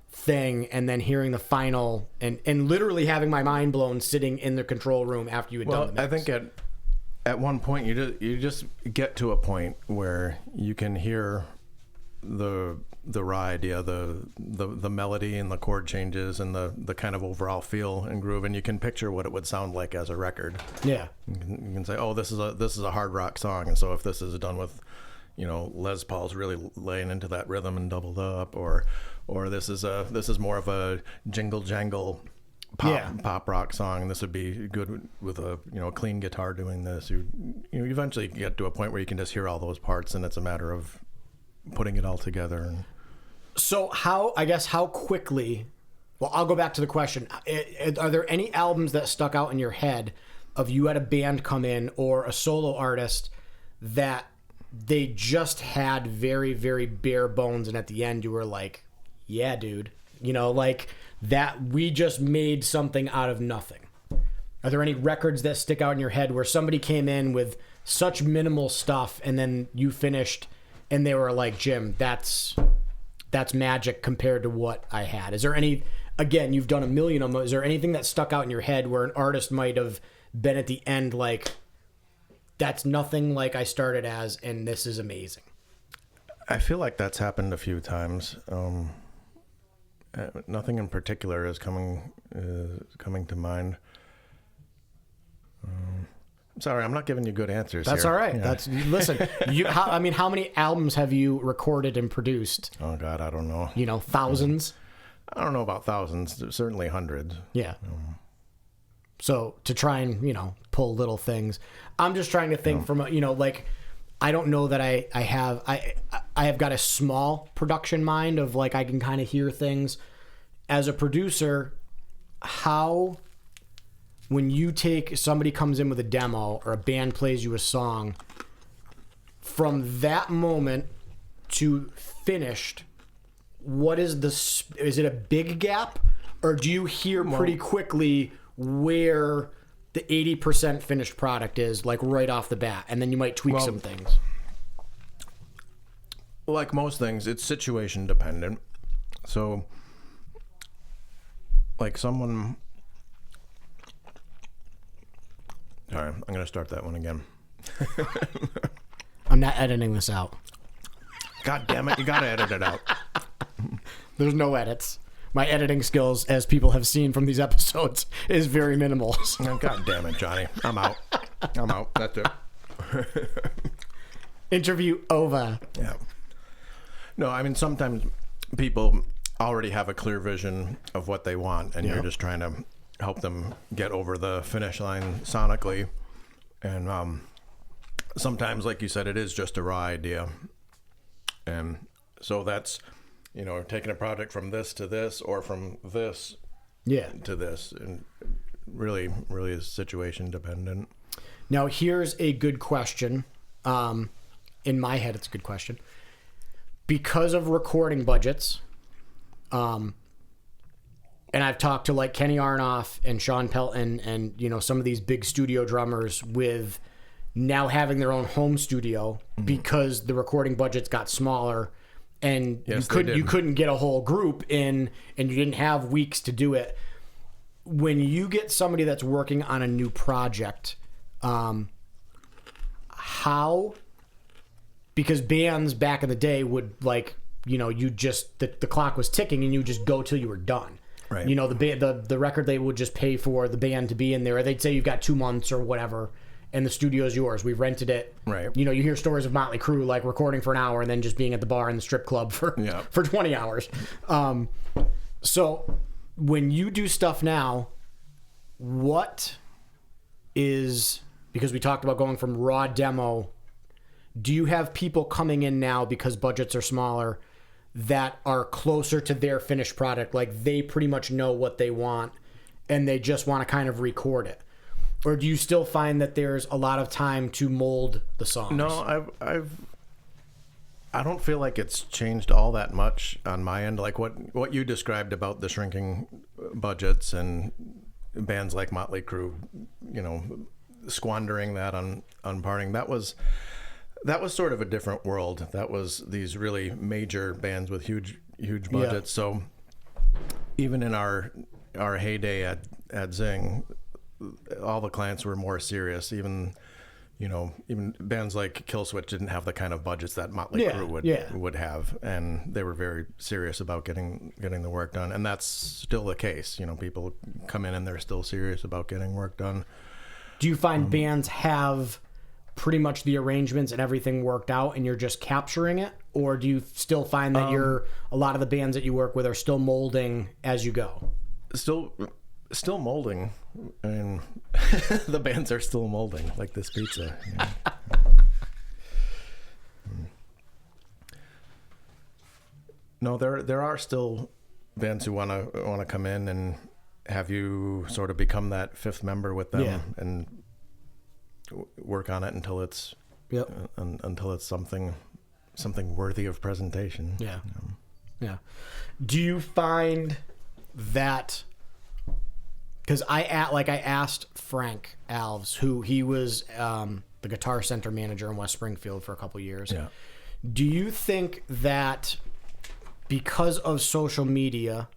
thing, and then hearing the final and literally having my mind blown sitting in the control room after you had done the mix. I think at one point you just get to a point where you can hear the raw idea, the melody and the chord changes and the kind of overall feel and groove, and you can picture what it would sound like as a record. Yeah, you can say, oh, this is a hard rock song, and so if this is done with Les Paul's really laying into that rhythm and doubled up, or this is more of a jingle jangle pop rock song, and this would be good with a clean guitar doing this. You eventually get to a point where you can just hear all those parts, and it's a matter of putting it all together. So how quickly? Well, I'll go back to the question. Are there any albums that stuck out in your head of you had a band come in or a solo artist that they just had very, very bare bones, and at the end you were like, yeah, dude, like that we just made something out of nothing? Are there any records that stick out in your head where somebody came in with such minimal stuff and then you finished and they were like, Jim, that's magic compared to what I had? Is there any, again, you've done a million of them, is there anything that stuck out in your head where an artist might have been at the end like, that's nothing like I started as, and this is amazing? I feel like that's happened a few times. Nothing in particular is coming to mind. I'm sorry, I'm not giving you good answers. That's here. all right. Yeah. Listen. How many albums have you recorded and produced? Oh God, I don't know. Thousands. I don't know about thousands. Certainly hundreds. Yeah. So to try and pull little things, I'm just trying to think from like, I don't know that I have got a small production mind of like I can kind of hear things as a producer. How, when you take somebody comes in with a demo or a band plays you a song, from that moment to finished, what is it a big gap, or do you hear pretty quickly where the 80% finished product is, like right off the bat, and then you might tweak some things? Like most things, it's situation dependent. So, like someone... Sorry, I'm going to start that one again. I'm not editing this out. God damn it, you got to edit it out. There's no edits. My editing skills, as people have seen from these episodes, is very minimal. Oh, God damn it, Johnny. I'm out. That's it. Interview over. Yeah. No, I mean, sometimes people already have a clear vision of what they want, and you're just trying to help them get over the finish line sonically. And sometimes, like you said, it is just a raw idea. And so that's, taking a project from this to this, or from this to this, and really is situation dependent. Now, here's a good question. In my head, it's a good question. Because of recording budgets, and I've talked to like Kenny Aronoff and Sean Pelton and, some of these big studio drummers with now having their own home studio because the recording budgets got smaller. And you couldn't get a whole group in, and you didn't have weeks to do it. When you get somebody that's working on a new project, how, because bands back in the day would like, you just, the clock was ticking and you just go till you were done. Right. The record label would just pay for the band to be in there. They'd say you've got 2 months or whatever, and the studio's yours. We rented it. Right. You hear stories of Motley Crue like recording for an hour and then just being at the bar in the strip club for 20 hours. So when you do stuff now, what is, because we talked about going from raw demo, do you have people coming in now because budgets are smaller that are closer to their finished product? Like they pretty much know what they want and they just want to kind of record it. Or do you still find that there's a lot of time to mold the songs? No, I don't feel like it's changed all that much on my end. Like what you described about the shrinking budgets and bands like Motley Crue, squandering that on partying. That was sort of a different world. That was these really major bands with huge budgets. Yeah. So even in our heyday at Zing, all the clients were more serious. Even bands like Killswitch didn't have the kind of budgets that Motley Crue would have, and they were very serious about getting the work done. And that's still the case. People come in and they're still serious about getting work done. Do you find bands have pretty much the arrangements and everything worked out and you're just capturing it? Or do you still find that a lot of the bands that you work with are still molding as you go? Still molding. I mean, the bands are still molding, like this pizza. No, there are still bands who want to come in and have you sort of become that fifth member with them and work on it until it's something worthy of presentation. Yeah. Yeah. Do you find that, because I asked Frank Alves, who he was the Guitar Center manager in West Springfield for a couple years. Yeah. Do you think that because of social media,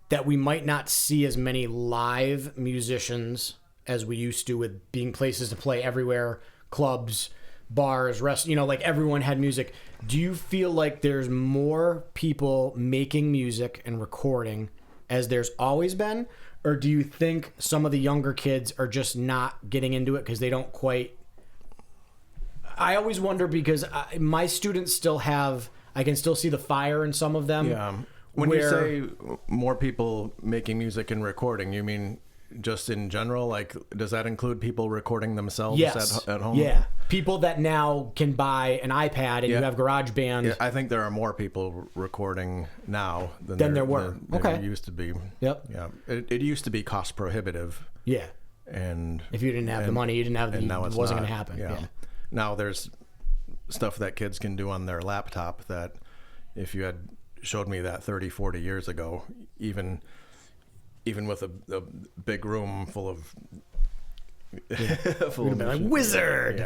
that we might not see as many live musicians as we used to, with being places to play everywhere, clubs, bars, like everyone had music? Do you feel like there's more people making music and recording as there's always been? Or do you think some of the younger kids are just not getting into it because they don't quite... I always wonder, because my students still have... I can still see the fire in some of them. Yeah. When you say more people making music and recording, you mean just in general? Like, does that include people recording themselves at home? Yeah. People that now can buy an iPad and you have GarageBand. Yeah, I think there are more people recording now than there were. There used to be. Yep. Yeah. It used to be cost prohibitive. Yeah. And if you didn't have the money, you didn't have the... Now it wasn't going to happen. Yeah. Now there's stuff that kids can do on their laptop that if you had showed me that 30, 40 years ago, even with a big room full of... full of like, wizard.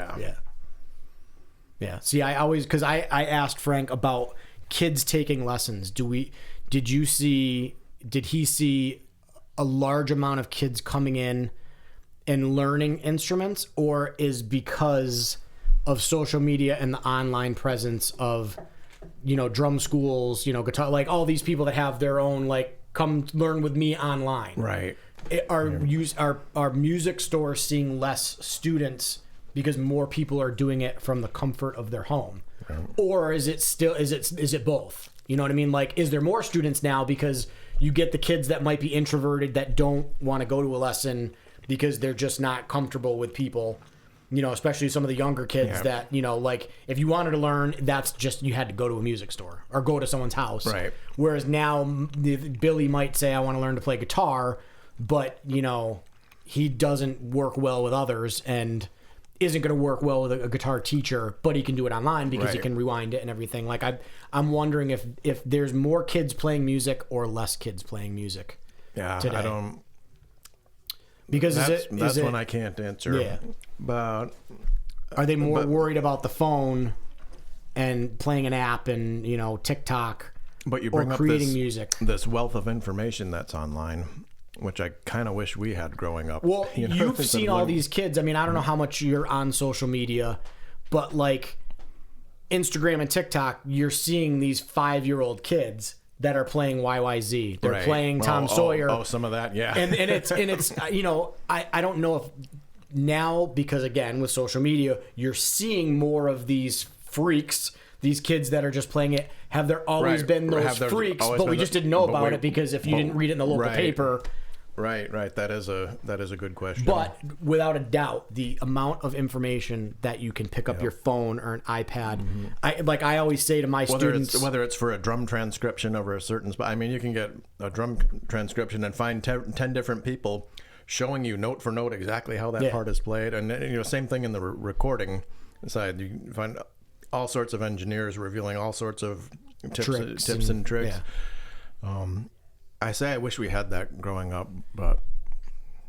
Yeah. See, I always, because I asked Frank about kids taking lessons. Did he see a large amount of kids coming in and learning instruments, or is because of social media and the online presence of, drum schools, guitar, like all these people that have their own, like, come learn with me online. Right. Are music stores seeing less students because more people are doing it from the comfort of their home? Right. Or is it both? You know what I mean? Like, is there more students now because you get the kids that might be introverted that don't want to go to a lesson because they're just not comfortable with people, especially some of the younger kids that, like, if you wanted to learn, that's just, you had to go to a music store or go to someone's house. Right. Whereas now Billy might say, I want to learn to play guitar, but, he doesn't work well with others and isn't going to work well with a guitar teacher, but he can do it online because he can rewind it and everything. Like, I'm wondering if there's more kids playing music or less kids playing music. Yeah, today. I don't... Because that's one I can't answer. Yeah. But are they more worried about the phone and playing an app and TikTok? But you bring or up creating music. This wealth of information that's online, which I kind of wish we had growing up. Well, you know, you've seen all these kids. I mean, I don't know how much you're on social media, but like Instagram and TikTok, you're seeing these 5-year-old kids that are playing YYZ. They're playing Tom Sawyer. Oh, some of that, yeah. And it's you know, I don't know if now, because again with social media, you're seeing more of these freaks, these kids that are just playing it. Have there always been those freaks, but we just didn't know about it because if you didn't read it in the local paper. Right. That is a good question. But without a doubt, the amount of information that you can pick up your phone or an iPad, I always say to my students, whether it's for a drum transcription over a certain spot. I mean, you can get a drum transcription and find 10 different people showing you note for note exactly how that part is played, and you know, same thing in the recording side. You find all sorts of engineers revealing all sorts of tips and tricks. Yeah. I say I wish we had that growing up, but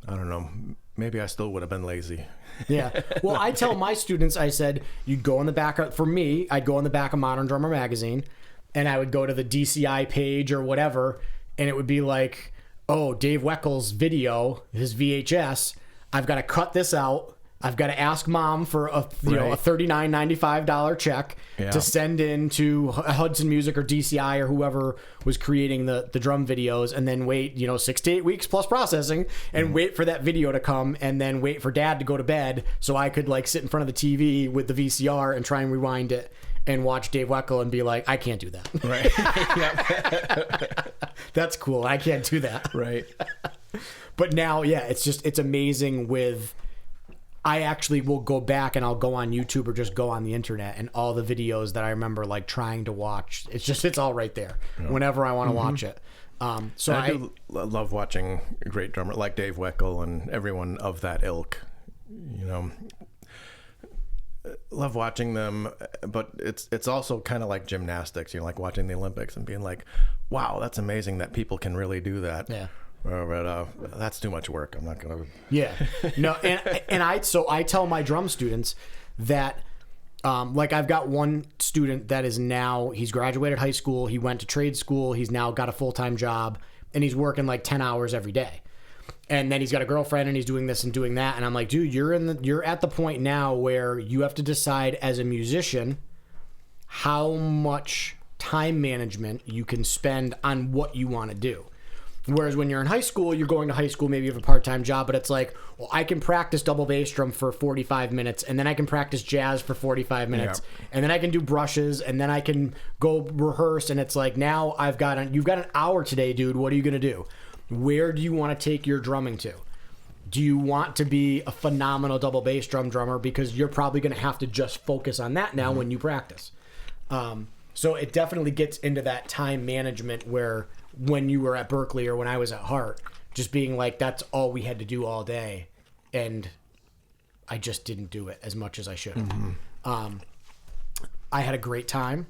I don't know. Maybe I still would have been lazy. Yeah. Well, I tell my students, I said, you'd go in the back of, for me, I'd go in the back of Modern Drummer magazine, and I would go to the DCI page or whatever, and it would be like, oh, Dave Weckel's video, his VHS, I've got to cut this out. I've got to ask mom for a $39.95 check to send in to Hudson Music or DCI or whoever was creating the drum videos, and then wait 6 to 8 weeks plus processing, and wait for that video to come, and then wait for dad to go to bed so I could like sit in front of the TV with the VCR and try and rewind it and watch Dave Weckel and be like, I can't do that. Right. That's cool. I can't do that. Right. But now, it's amazing with... I actually will go back and I'll go on YouTube or just go on the internet, and all the videos that I remember like trying to watch, it's all right there whenever I want to watch it. So I do love watching great drummers like Dave Weckel and everyone of that ilk. You know, love watching them, but it's also kind of like gymnastics. You know, like watching the Olympics and being like, wow, that's amazing that people can really do that. Yeah. But that's too much work. I'm not gonna. Yeah, no, and I tell my drum students that, like I've got one student that is now, he's graduated high school, he went to trade school, he's now got a full-time job, and he's working like 10 hours every day, and then he's got a girlfriend and he's doing this and doing that, and I'm like, dude, you're at the point now where you have to decide as a musician how much time management you can spend on what you want to do. Whereas when you're in high school, you're going to high school, maybe you have a part-time job, but it's like, well, I can practice double bass drum for 45 minutes, and then I can practice jazz for 45 minutes, and then I can do brushes, and then I can go rehearse, and it's like, now you've got an hour today, dude. What are you going to do? Where do you want to take your drumming to? Do you want to be a phenomenal double bass drum drummer? Because you're probably going to have to just focus on that now when you practice. So it definitely gets into that time management where when you were at Berkeley or when I was at Hart, just being like, that's all we had to do all day. And I just didn't do it as much as I should have. I had a great time.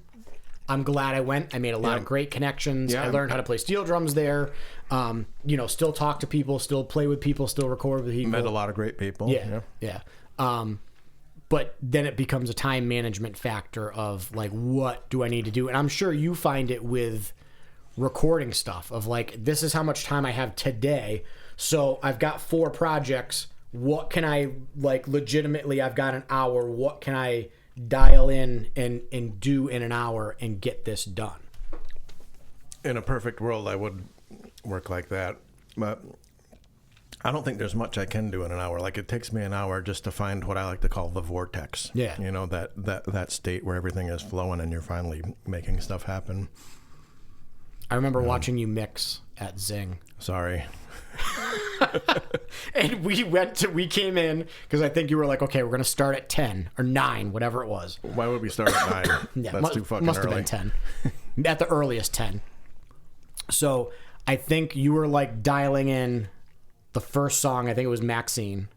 I'm glad I went. I made a lot of great connections. I learned how to play steel drums there. Still talk to people, still play with people, still record with people. Met a lot of great people. Yeah. But then it becomes a time management factor of like, what do I need to do? And I'm sure you find it with recording stuff of like, this is how much time I have today. So I've got 4 projects. What can I like legitimately, I've got an hour. What can I dial in and do in an hour and get this done? In a perfect world, I would work like that. But I don't think there's much I can do in an hour. Like, it takes me an hour just to find what I like to call the vortex. Yeah. You know, that state where everything is flowing and you're finally making stuff happen. I remember watching you mix at Zing. Sorry. And we came in because I think you were like, okay, we're going to start at 10 or 9, whatever it was. Why would we start at 9? Yeah, That's too fucking must early. Have been 10. At the earliest 10. So I think you were like dialing in the first song. I think it was Maxine.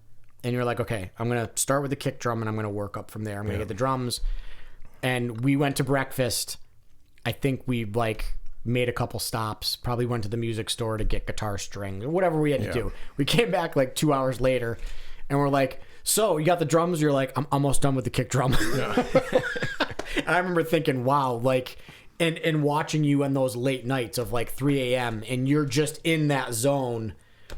And you're like, okay, I'm going to start with the kick drum and I'm going to work up from there. I'm going to get the drums. And we went to breakfast. I think we like made a couple stops, probably went to the music store to get guitar strings or whatever we had to do. We came back like 2 hours later and we're like, so you got the drums? You're like, I'm almost done with the kick drum. Yeah. And I remember thinking, wow, like, and watching you on those late nights of like 3 a.m. and you're just in that zone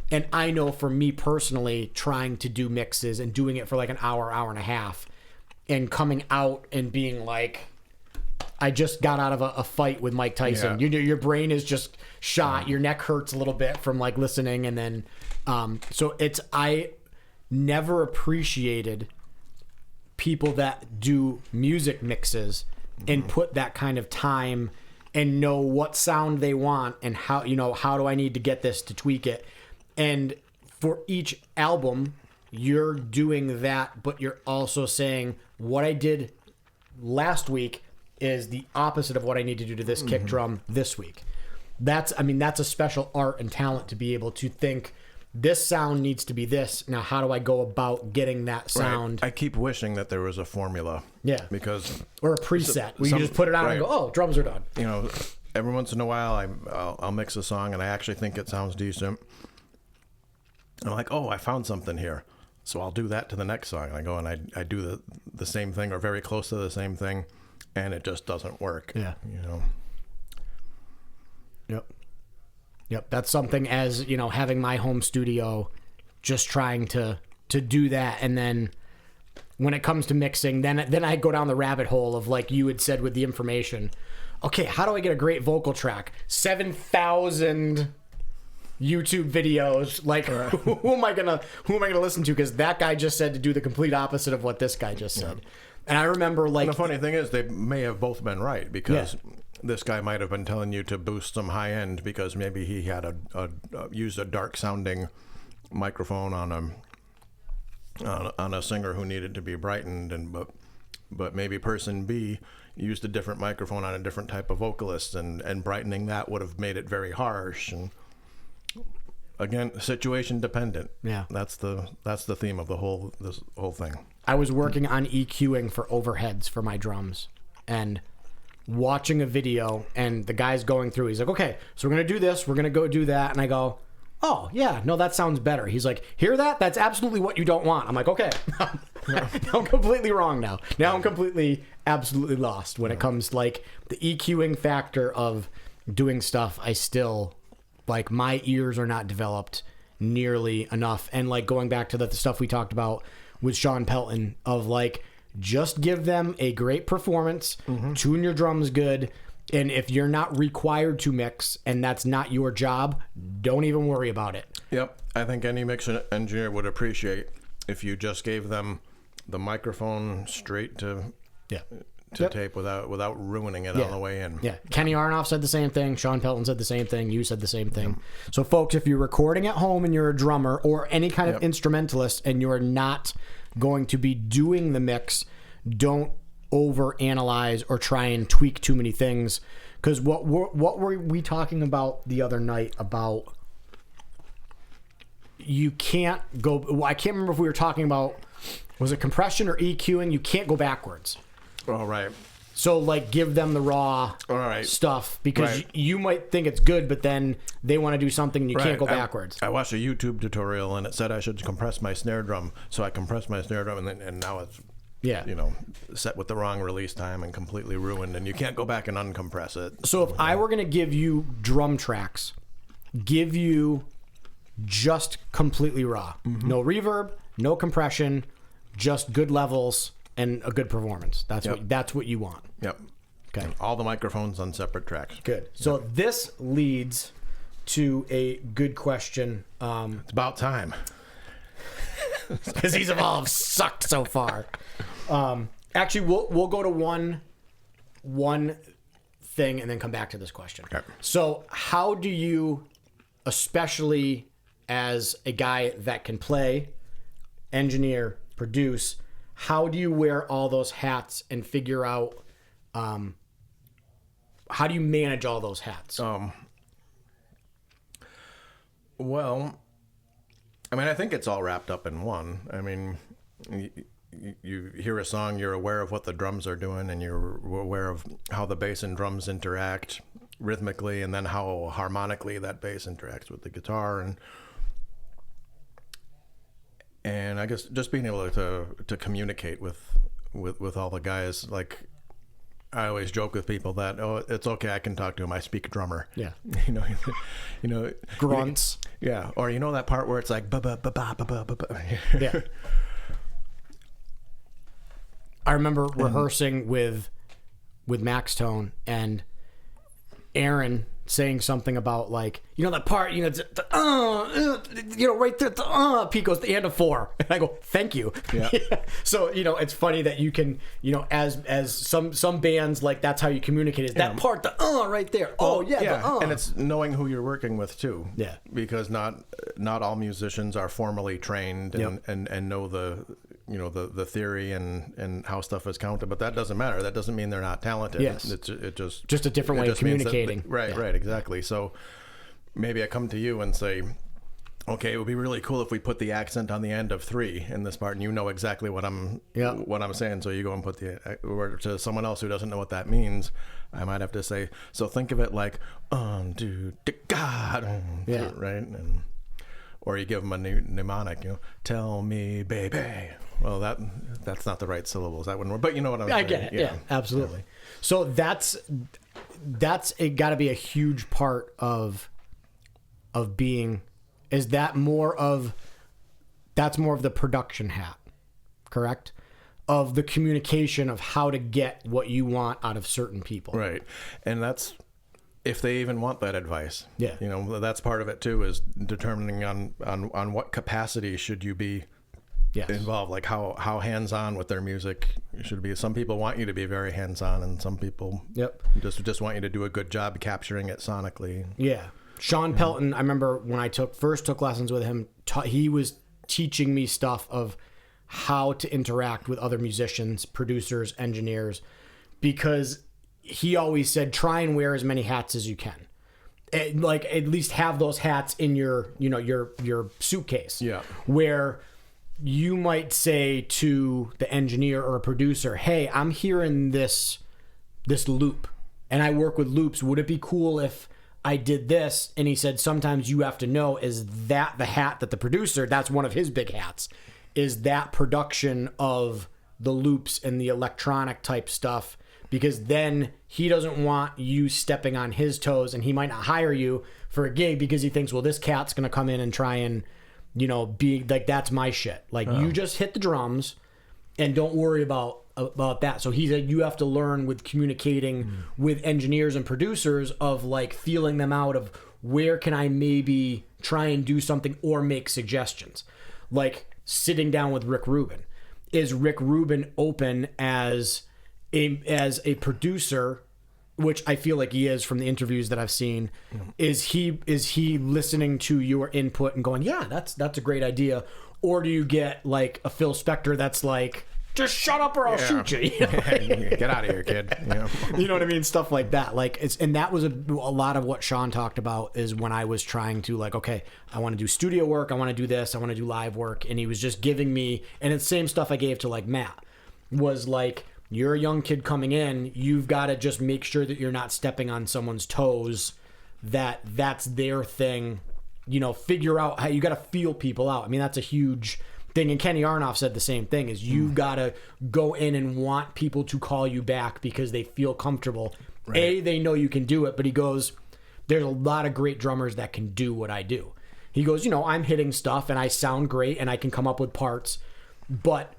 And I know for me personally, trying to do mixes and doing it for like an hour, hour and a half, and coming out and being like, I just got out of a fight with Mike Tyson. Yeah. Your brain is just shot. Your neck hurts a little bit from like listening. And then, so I never appreciated people that do music mixes and put that kind of time and know what sound they want and how do I need to get this to tweak it. And for each album, you're doing that, but you're also saying what I did last week is the opposite of what I need to do to this kick drum this week. That's a special art and talent to be able to think this sound needs to be this. Now, how do I go about getting that sound? Right. I keep wishing that there was a formula. Yeah. Because or a preset where you just put it on and go, oh, drums are done. You know, every once in a while I'll mix a song and I actually think it sounds decent. I'm like, oh, I found something here. So I'll do that to the next song. And I go and I do the same thing or very close to the same thing, and it just doesn't work. Yeah. You know. Yep. That's something, as you know, having my home studio, just trying to do that. And then when it comes to mixing, then I go down the rabbit hole of, like you had said with the information. Okay, how do I get a great vocal track? 7,000 YouTube videos. Like, who am I gonna listen to? Because that guy just said to do the complete opposite of what this guy just said. Yeah. And I remember, like, and the funny thing is, they may have both been right, because this guy might have been telling you to boost some high end because maybe he had used a dark sounding microphone on a singer who needed to be brightened, but maybe person B used a different microphone on a different type of vocalist, and brightening that would have made it very harsh. And again, situation dependent. Yeah, that's the theme of this whole thing. I was working on EQing for overheads for my drums, and watching a video, and the guy's going through. He's like, "Okay, so we're gonna do this. We're gonna go do that," and I go, "Oh yeah, no, that sounds better." He's like, "Hear that? That's absolutely what you don't want." I'm like, "Okay." Now I'm completely wrong now. Now I'm completely, absolutely lost when it comes, like, the EQing factor of doing stuff. I still, like, my ears are not developed nearly enough. And, like, going back to the stuff we talked about with Sean Pelton of, like, just give them a great performance, tune your drums good, and if you're not required to mix and that's not your job, don't even worry about it. Yep. I think any mix engineer would appreciate if you just gave them the microphone straight to tape without ruining it on the way in. Yeah. Kenny Aronoff said the same thing. Sean Pelton said the same thing. You said the same thing. So, folks, if you're recording at home and you're a drummer or any kind of instrumentalist and you're not going to be doing the mix, don't overanalyze or try and tweak too many things. Because what were we talking about the other night about? You can't go. Well, I can't remember if we were talking about, was it compression or EQing? You can't go backwards. All right. So, like, give them the raw stuff, because you might think it's good, but then they want to do something and you can't go backwards. I watched a YouTube tutorial and it said I should compress my snare drum, so I compressed my snare drum, and now it's set with the wrong release time and completely ruined, and you can't go back and uncompress it. So if I were going to give you drum tracks, give you just completely raw, no reverb, no compression, just good levels and a good performance. That's what you want. Yep. Okay. And all the microphones on separate tracks. Good. So this leads to a good question. It's about time. Because these have all sucked so far. Actually, we'll go to one thing and then come back to this question. Okay. So how do you, especially as a guy that can play, engineer, produce, how do you wear all those hats and figure out, how do you manage all those hats? Well, I mean, I think it's all wrapped up in one. I mean, you hear a song, you're aware of what the drums are doing, and you're aware of how the bass and drums interact rhythmically, and then how harmonically that bass interacts with the guitar, and I guess just being able to communicate with all the guys. Like, I always joke with people that, oh, it's okay, I can talk to him. I speak drummer. Yeah. you know, Grunts. Yeah. Or that part where it's like ba ba ba ba ba ba ba. Yeah. I remember rehearsing with Max Tone and Aaron saying something about like, that part, it's right there, Pete goes, the end of 4. And I go, thank you. Yeah. So, it's funny that you can, as some bands, like that's how you communicate is that part, the right there. Well, and it's knowing who you're working with too. Yeah. Because not all musicians are formally trained and know the theory and how stuff is counted, but that doesn't matter. That doesn't mean they're not talented. Yes. It just a different way of communicating. Right, exactly. So maybe I come to you and say, okay, it would be really cool if we put the accent on the end of 3 in this part, and you know exactly what I'm saying. So you go and put or to someone else who doesn't know what that means, I might have to say, so think of it like dude, God, right? And or you give them a mnemonic, tell me, baby. Well, that's not the right syllables. That wouldn't work. But you know what I'm saying. I get it. Yeah, absolutely. Yeah. So that's got to be a huge part of being. Is that more of the production hat, correct? Of the communication of how to get what you want out of certain people. Right. And that's if they even want that advice. Yeah. That's part of it too, is determining on what capacity should you be involved, like how hands-on with their music should be. Some people want you to be very hands-on, and some people just want you to do a good job capturing it sonically. Yeah. Sean Pelton, I remember when I first took lessons with him, he was teaching me stuff of how to interact with other musicians, producers, engineers, because he always said, try and wear as many hats as you can. Like at least have those hats in your suitcase. Yeah. Where you might say to the engineer or a producer, hey, I'm hearing this loop and I work with loops. Would it be cool if I did this? And he said, sometimes you have to know, is that the hat that the producer, that's one of his big hats, is that production of the loops and the electronic type stuff, because then he doesn't want you stepping on his toes, and he might not hire you for a gig because he thinks, well, this cat's going to come in and try and, be like, that's my shit. Like, you just hit the drums and don't worry about that. So he said you have to learn with communicating with engineers and producers of like feeling them out of where can I maybe try and do something or make suggestions. Like sitting down with Rick Rubin. Is Rick Rubin open as a producer, which I feel like he is from the interviews that I've seen? Is he listening to your input and going, yeah, that's a great idea? Or do you get like a Phil Spector that's like, just shut up or I'll shoot you. Get out of here, kid. You know what I mean? Stuff like that. Like and that was a lot of what Sean talked about is when I was trying to like, okay, I want to do studio work. I want to do this. I want to do live work. And he was just giving me, and it's the same stuff I gave to like Matt, was like, you're a young kid coming in. You've got to just make sure that you're not stepping on someone's toes, that's their thing. Figure out how you got to feel people out. I mean, that's a huge thing. And Kenny Aronoff said the same thing, is you've got to go in and want people to call you back because they feel comfortable. Right. They know you can do it, but he goes, there's a lot of great drummers that can do what I do. He goes, I'm hitting stuff and I sound great and I can come up with parts, but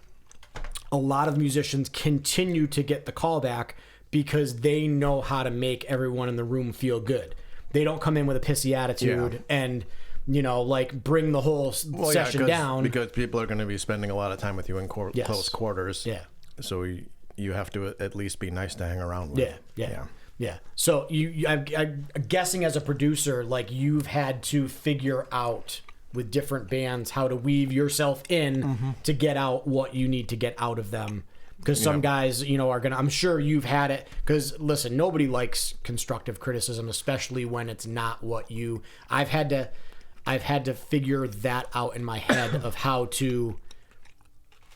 a lot of musicians continue to get the call back because they know how to make everyone in the room feel good. They don't come in with a pissy attitude and like bring the whole session down. Because people are going to be spending a lot of time with you in close quarters. Yeah. So you have to at least be nice to hang around with. Yeah. So I'm guessing as a producer, like you've had to figure out with different bands how to weave yourself in to get out what you need to get out of them. Because some guys, are going to, I'm sure you've had it, because listen, nobody likes constructive criticism, especially when it's not what I've had to figure that out in my head of how to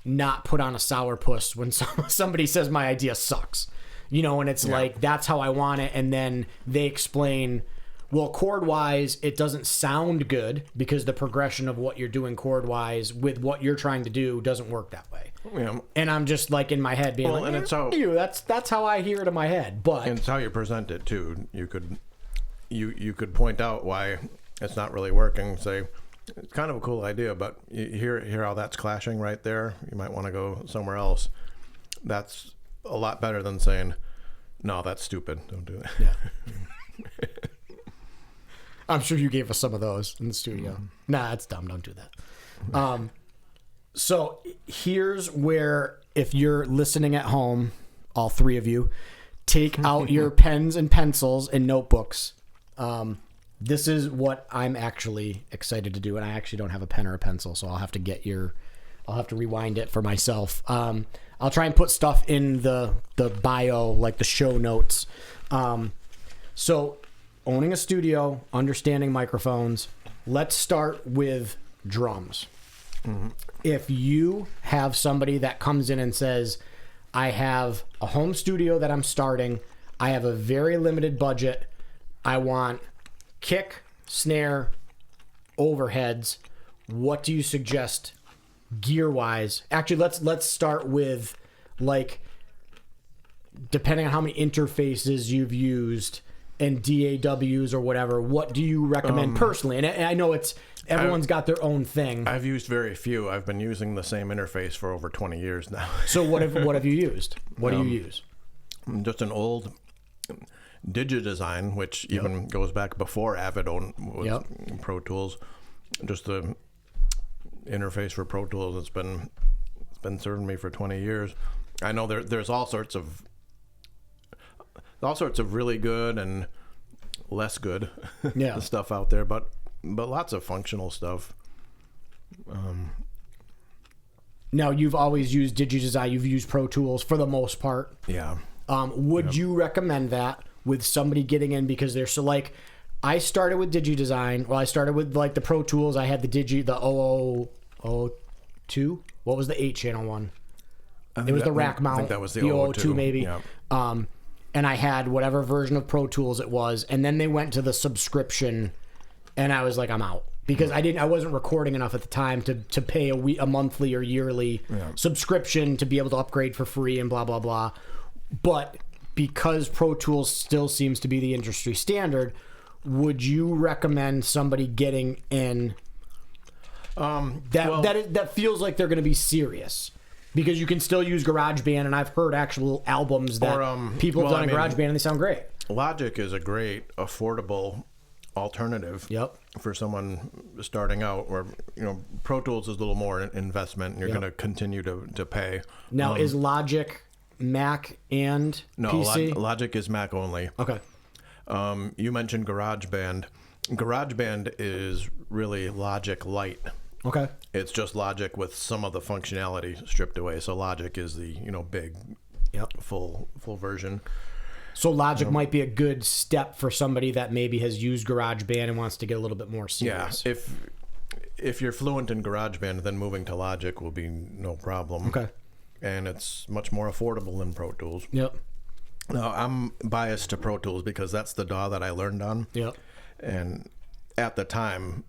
not put on a sourpuss when somebody says my idea sucks, and it's like, that's how I want it. And then they explain, well, chord-wise, it doesn't sound good because the progression of what you're doing chord-wise with what you're trying to do doesn't work that way. Yeah. And I'm just like in my head being and it's how that's how I hear it in my head. But and it's how you present it too. You could point out why it's not really working. Say it's kind of a cool idea, but you hear how that's clashing right there. You might want to go somewhere else. That's a lot better than saying, "No, that's stupid. Don't do that." Yeah. I'm sure you gave us some of those in the studio. Nah, that's dumb. Don't do that. So here's where, if you're listening at home, all three of you, take out your pens and pencils and notebooks. This is what I'm actually excited to do, and I actually don't have a pen or a pencil, so I'll have to rewind it for myself. I'll try and put stuff in the bio, like the show notes. So owning a studio, understanding microphones. Let's start with drums. Mm-hmm. If you have somebody that comes in and says, I have a home studio that I'm starting, I have a very limited budget, I want kick, snare, overheads, what do you suggest gear-wise? Actually, let's start with, like, depending on how many interfaces you've used and DAWs or whatever, what do you recommend personally? And I know everyone's got their own thing. I've used very few. I've been using the same interface for over 20 years now. So what have you used? What do you use? Just an old DigiDesign, which even goes back before Avid was Pro Tools. Just the interface for Pro Tools. It's been serving me for 20 years. I know there's all sorts of really good and less good stuff out there, but lots of functional stuff. Now, you've always used DigiDesign. You've used Pro Tools for the most part. Yeah. Would you recommend that with somebody getting in? Because they're so, like, I started with DigiDesign. Well, I started with, like, the Pro Tools. I had the 0002. What was the 8-channel one? It was the rack mount. I think that was the 002 maybe. Yeah. And I had whatever version of Pro Tools it was, and then they went to the subscription, and I was like, I'm out, because I wasn't recording enough at the time to pay a monthly or yearly subscription to be able to upgrade for free and blah blah blah. But because Pro Tools still seems to be the industry standard, would you recommend somebody getting in that feels like they're going to be serious? Because you can still use GarageBand, and I've heard actual albums that people have done in GarageBand, and they sound great. Logic is a great, affordable alternative for someone starting out. Or Pro Tools is a little more investment, and you're going to continue to pay. Now, is Logic Mac and PC? No, Logic is Mac only. Okay. You mentioned GarageBand. GarageBand is really Logic Lite. Okay. It's just Logic with some of the functionality stripped away. So Logic is the big, full version. So Logic might be a good step for somebody that maybe has used GarageBand and wants to get a little bit more serious. Yeah. If you're fluent in GarageBand, then moving to Logic will be no problem. Okay. And it's much more affordable than Pro Tools. Yep. Now, I'm biased to Pro Tools because that's the DAW that I learned on. Yep. And at the time,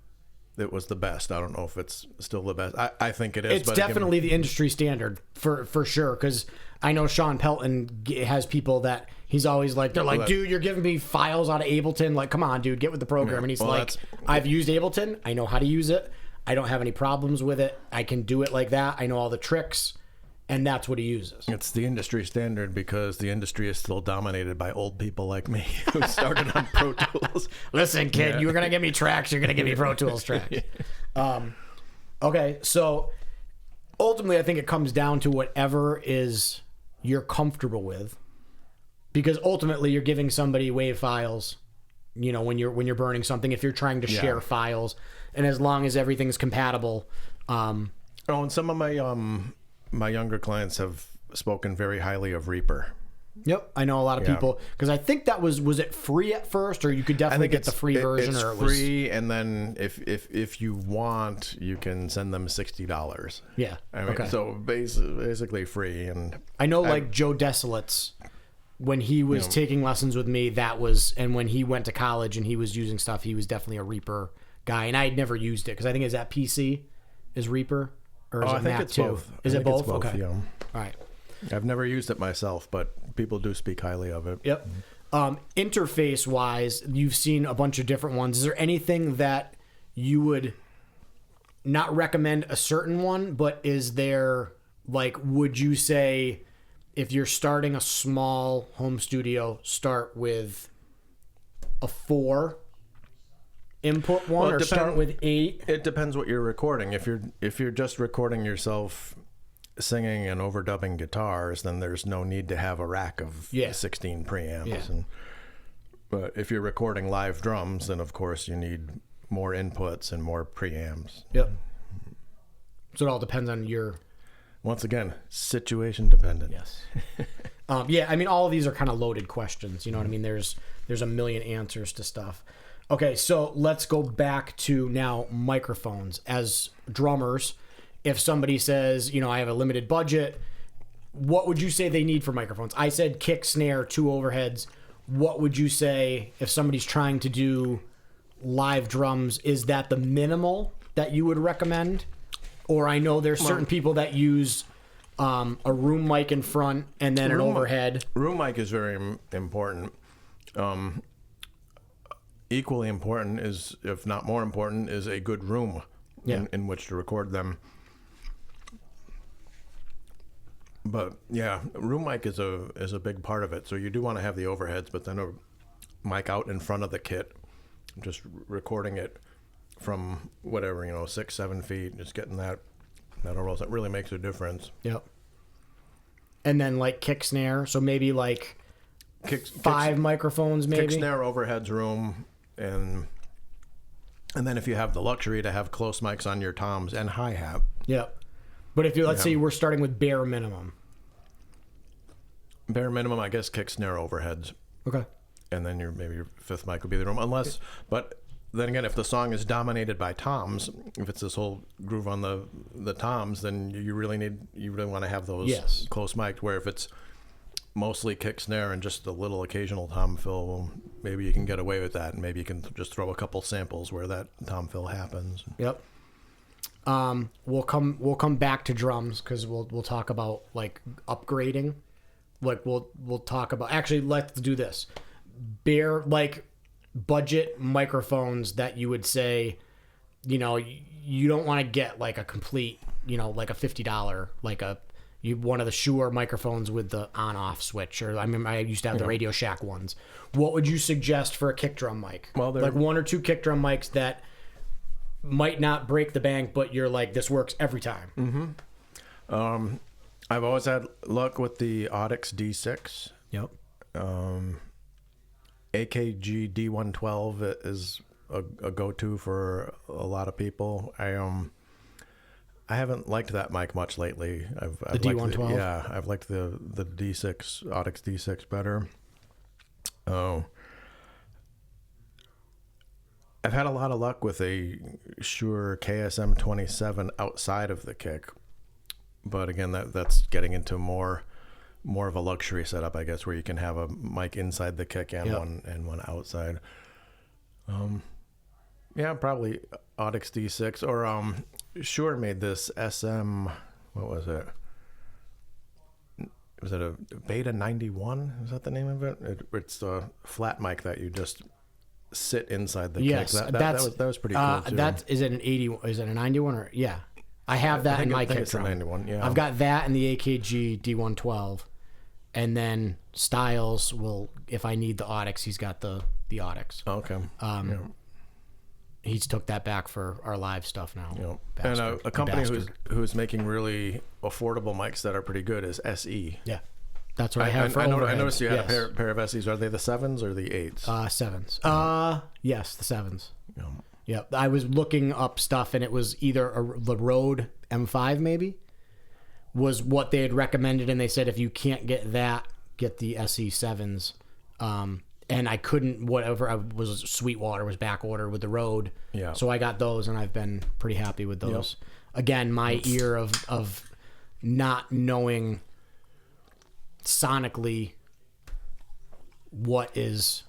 it was the best. I don't know if it's still the best. I think it is. It's definitely the industry standard for sure. Because I know Sean Pelton has people that he's always like, they're like, dude, you're giving me files out of Ableton. Like, come on, dude, get with the program. And he's I've used Ableton. I know how to use it. I don't have any problems with it. I can do it like that. I know all the tricks. And that's what he uses. It's the industry standard because the industry is still dominated by old people like me who started on Pro Tools. Listen, kid, you were going to give me tracks. You're going to give me Pro Tools tracks. Okay, so ultimately I think it comes down to whatever is you're comfortable with. Because ultimately you're giving somebody WAV files, when you're burning something, if you're trying to share files. And as long as everything's compatible. And some of my younger clients have spoken very highly of Reaper. Yep, I know a lot of people, because I think that was it free at first, or you could definitely get the free version, it's or it free, and then if you want, you can send them $60. Yeah, I mean, so basically free. And I know, like Joe Desolate's when he was taking lessons with me, and when he went to college and he was using stuff, he was definitely a Reaper guy. And I had never used it because I think is that PC is Reaper or is it I think Mac it's too? both. Is it both? Okay. All right. I've never used it myself, but people do speak highly of it. Yep. Interface wise, you've seen a bunch of different ones. Is there anything that you would not recommend a certain one, but is there, like, would you say if you're starting a small home studio, start with a 4 input one, or start with 8? It depends what you're recording. If you're just recording yourself singing and overdubbing guitars, then there's no need to have a rack of 16 preamps. Yeah. But if you're recording live drums, then of course you need more inputs and more preamps. Yep. So it all depends on your... Once again, situation dependent. Yes. I mean, all of these are kind of loaded questions. You know what I mean? There's a million answers to stuff. Okay, so let's go back to now microphones. As drummers, if somebody says, I have a limited budget, what would you say they need for microphones? I said kick, snare, 2 overheads. What would you say if somebody's trying to do live drums? Is that the minimal that you would recommend? Or I know there's certain people that use a room mic in front and then an overhead. Room mic is very important. Equally important is, if not more important, is a good room in which to record them. But yeah, room mic is a big part of it. So you do want to have the overheads, but then a mic out in front of the kit, just recording it from whatever, 6-7 feet, just getting that rolls. That really makes a difference. Yep. And then like kick snare, so maybe like 5 microphones, maybe. Kick snare, overheads, room, and then if you have the luxury to have close mics on your toms and hi-hat. Yep. But if let's say we're starting with bare minimum. Bare minimum, I guess kick snare, overheads. Okay. And then maybe your 5th mic would be the room, but then again, if the song is dominated by toms, if it's this whole groove on the toms, then you really want to have those close mics. Where if it's mostly kick snare and just a little occasional tom fill, well, maybe you can get away with that, and maybe you can just throw a couple samples where that tom fill happens. Yep. We'll come back to drums because we'll talk about like upgrading. Like we'll talk about, actually let's do this. Bare like budget microphones that you would say, you don't want to get like a complete, like a $50 like one of the Shure microphones with the on-off switch, or I used to have the Radio Shack ones. What would you suggest for a kick drum mic? Well, like 1 or 2 kick drum mics that might not break the bank, but you're like, this works every time. Mm-hmm. I've always had luck with the Audix D6. Yep. AKG D112 is a go-to for a lot of people. I haven't liked that mic much lately. I've the D112? I've liked the D6, Audix D6 better. Oh. I've had a lot of luck with a Shure KSM 27 outside of the kick. But again, that's getting into more of a luxury setup, I guess, where you can have a mic inside the kick and one outside. Probably Audix D6 or Shure made this SM. What was it? Was it a Beta 91? Is that the name of it? It's a flat mic that you just sit inside the kick. That was pretty cool too. Is it an 80? Is it a 91 or I have that in my kick drum. 91, yeah. I've got that in the AKG D112, and then Styles will, if I need the Audix, he's got the Audix. Okay. He's took that back for our live stuff now. Yep. And a company who's making really affordable mics that are pretty good is SE. Yeah, that's what I have for overhead. I noticed you had a pair of SEs. Are they the 7s or the 8s? 7s. Yes, the 7s. Yeah. Yep, I was looking up stuff, and it was either the Rode M5 maybe was what they had recommended, and they said if you can't get that, get the SE7s. And I couldn't, whatever, Sweetwater was back ordered with the Rode. Yeah. So I got those, and I've been pretty happy with those. Yep. Again, my ear of not knowing sonically what is,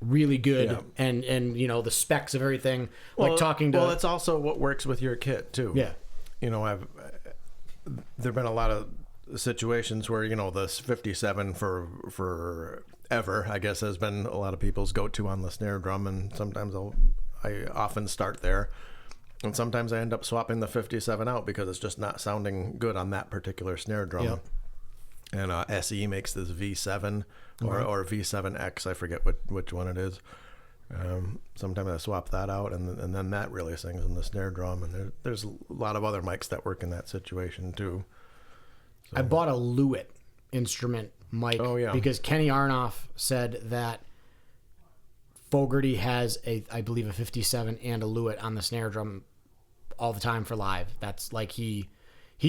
really good, Yeah. and the specs of everything. Like talking to. Well, it's also what works with your kit too. Yeah. There've been a lot of situations where this 57 for ever, I guess, has been a lot of people's go-to on the snare drum, and sometimes I often start there, and sometimes I end up swapping the 57 out because it's just not sounding good on that particular snare drum. Yep. And SE makes this V7 or V7X, I forget which one it is. Sometimes I swap that out, and then that really sings in the snare drum. And there's a lot of other mics that work in that situation too. So. I bought a Lewitt instrument mic because Kenny Arnoff said that Fogarty has I believe a 57 and a Lewitt on the snare drum all the time for live. That's like he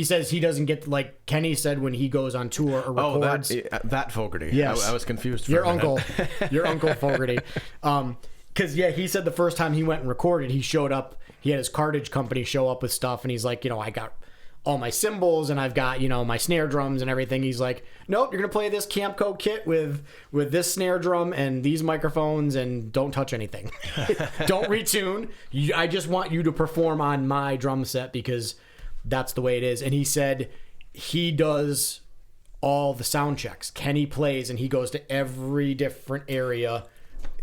says he doesn't get, like Kenny said when he goes on tour or records. That Fogarty. Yes. I was confused. Your uncle Fogarty. Because he said the first time he went and recorded, he showed up. He had his cartage company show up with stuff, and he's like, I got all my cymbals and I've got my snare drums and everything. He's like, nope, you're gonna play this Camco kit with this snare drum and these microphones, and don't touch anything. Don't retune. I just want you to perform on my drum set because that's the way it is. And he said he does all the sound checks. Kenny plays and he goes to every different area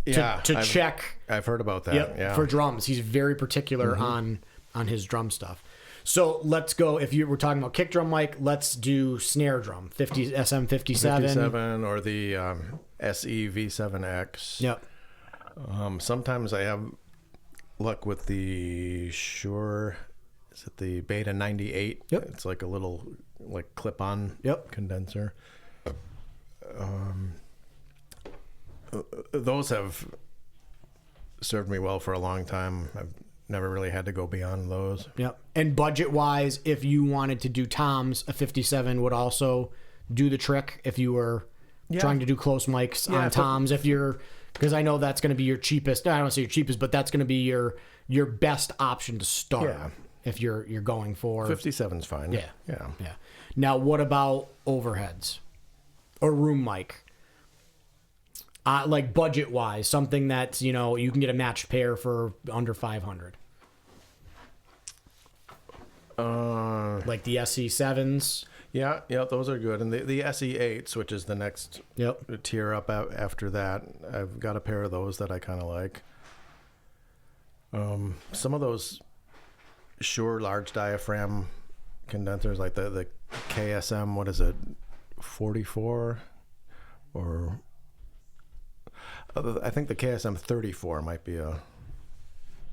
to check. I've heard about that. For drums. He's very particular on his drum stuff. So let's go. If you were talking about kick drum mic, let's do snare drum. SM57. 57 or the SE V7X. Yep. Sometimes I have luck with the Shure. Is it the Beta 98? Yep. It's like a little clip-on condenser. Those have served me well for a long time. I've never really had to go beyond those. Yep. And budget-wise, if you wanted to do toms, a 57 would also do the trick if you were trying to do close mics on toms. Because I know that's going to be your cheapest. I don't want to say your cheapest, but that's going to be your best option to start. Yeah. If you're going for 57's fine. Yeah. Yeah. Now, what about overheads or room mic? Like budget wise, something that's you can get a matched pair for under $500. Like the SE7s. Yeah, those are good. And the SE8s, which is the next tier up after that, I've got a pair of those that I kind of like. Some of those Shure large diaphragm condensers, like the KSM, what is it, 44? Or I think the KSM 34 might be a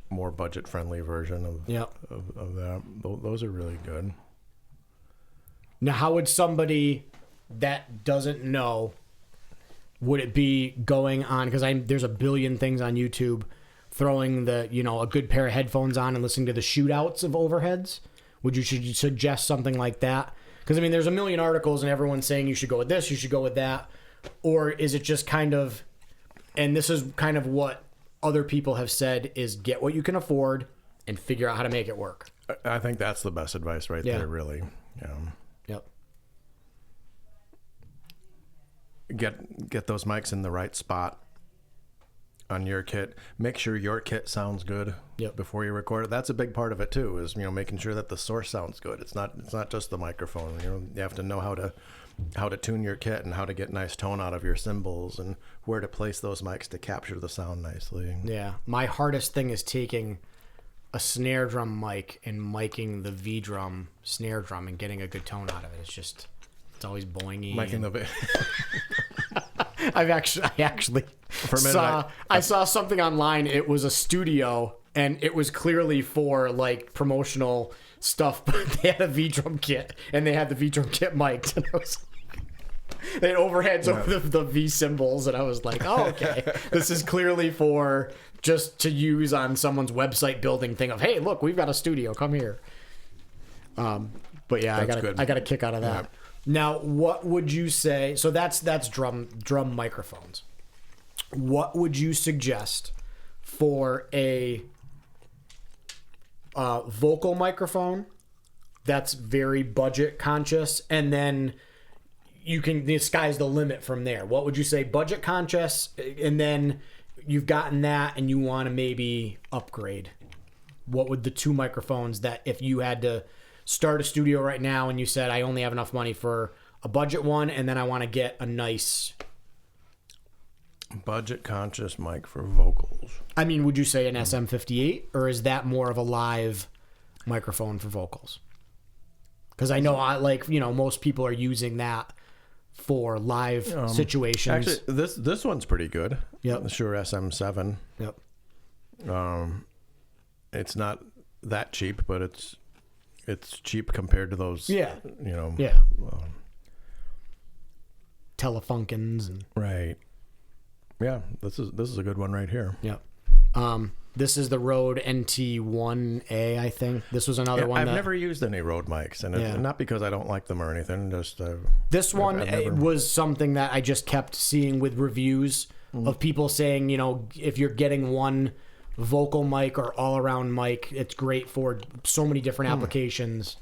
more budget-friendly version of that. Those are really good. Now, how would somebody that doesn't know, would it be going on, because there's a billion things on YouTube, throwing a good pair of headphones on and listening to the shootouts of overheads? Would you suggest something like that? Because there's a million articles and everyone's saying you should go with this, you should go with that. Or is it just kind of, and this is kind of what other people have said, is get what you can afford and figure out how to make it work? I think that's the best advice there, really. Yep. Get those mics in the right spot on your kit. Make sure your kit sounds good before you record it. That's a big part of it too, is making sure that the source sounds good. It's not just the microphone. You have to know how to tune your kit and how to get nice tone out of your cymbals and where to place those mics to capture the sound nicely. Yeah. My hardest thing is taking a snare drum mic and miking the V drum snare drum and getting a good tone out of it. It's always boingy. Miking the I actually I saw something online. It was a studio and it was clearly for like promotional stuff, but they had a V drum kit and they had the V drum kit mic'd, and I was they had overheads over the V cymbals, and I was like, oh, okay, this is clearly for just to use on someone's website building thing of, hey, look, we've got a studio, come here. But yeah, I got a kick out of that. Yeah. Now, what would you say? So that's drum microphones. What would you suggest for a vocal microphone that's very budget conscious, and then the sky's the limit from there. What would you say? Budget conscious, and then you've gotten that, and you want to maybe upgrade. What would the 2 microphones that if you had to start a studio right now and you said I only have enough money for a budget one, and then I want to get a nice budget conscious mic for vocals? I mean, would you say an SM58, or is that more of a live microphone for vocals? Because I know most people are using that for live situations. Actually, this one's pretty good. Yep. The Shure SM7. Yep. It's not that cheap, but it's cheap compared to those. Yeah. Yeah. Telefunkins and Right. Yeah. This is a good one right here. Yep. This is the Rode NT1A, I think. This was another one. I've never used any Rode mics, and it's not because I don't like them or anything. Just this one was something that I just kept seeing with reviews of people saying, if you're getting one vocal mic or all-around mic, it's great for so many different applications.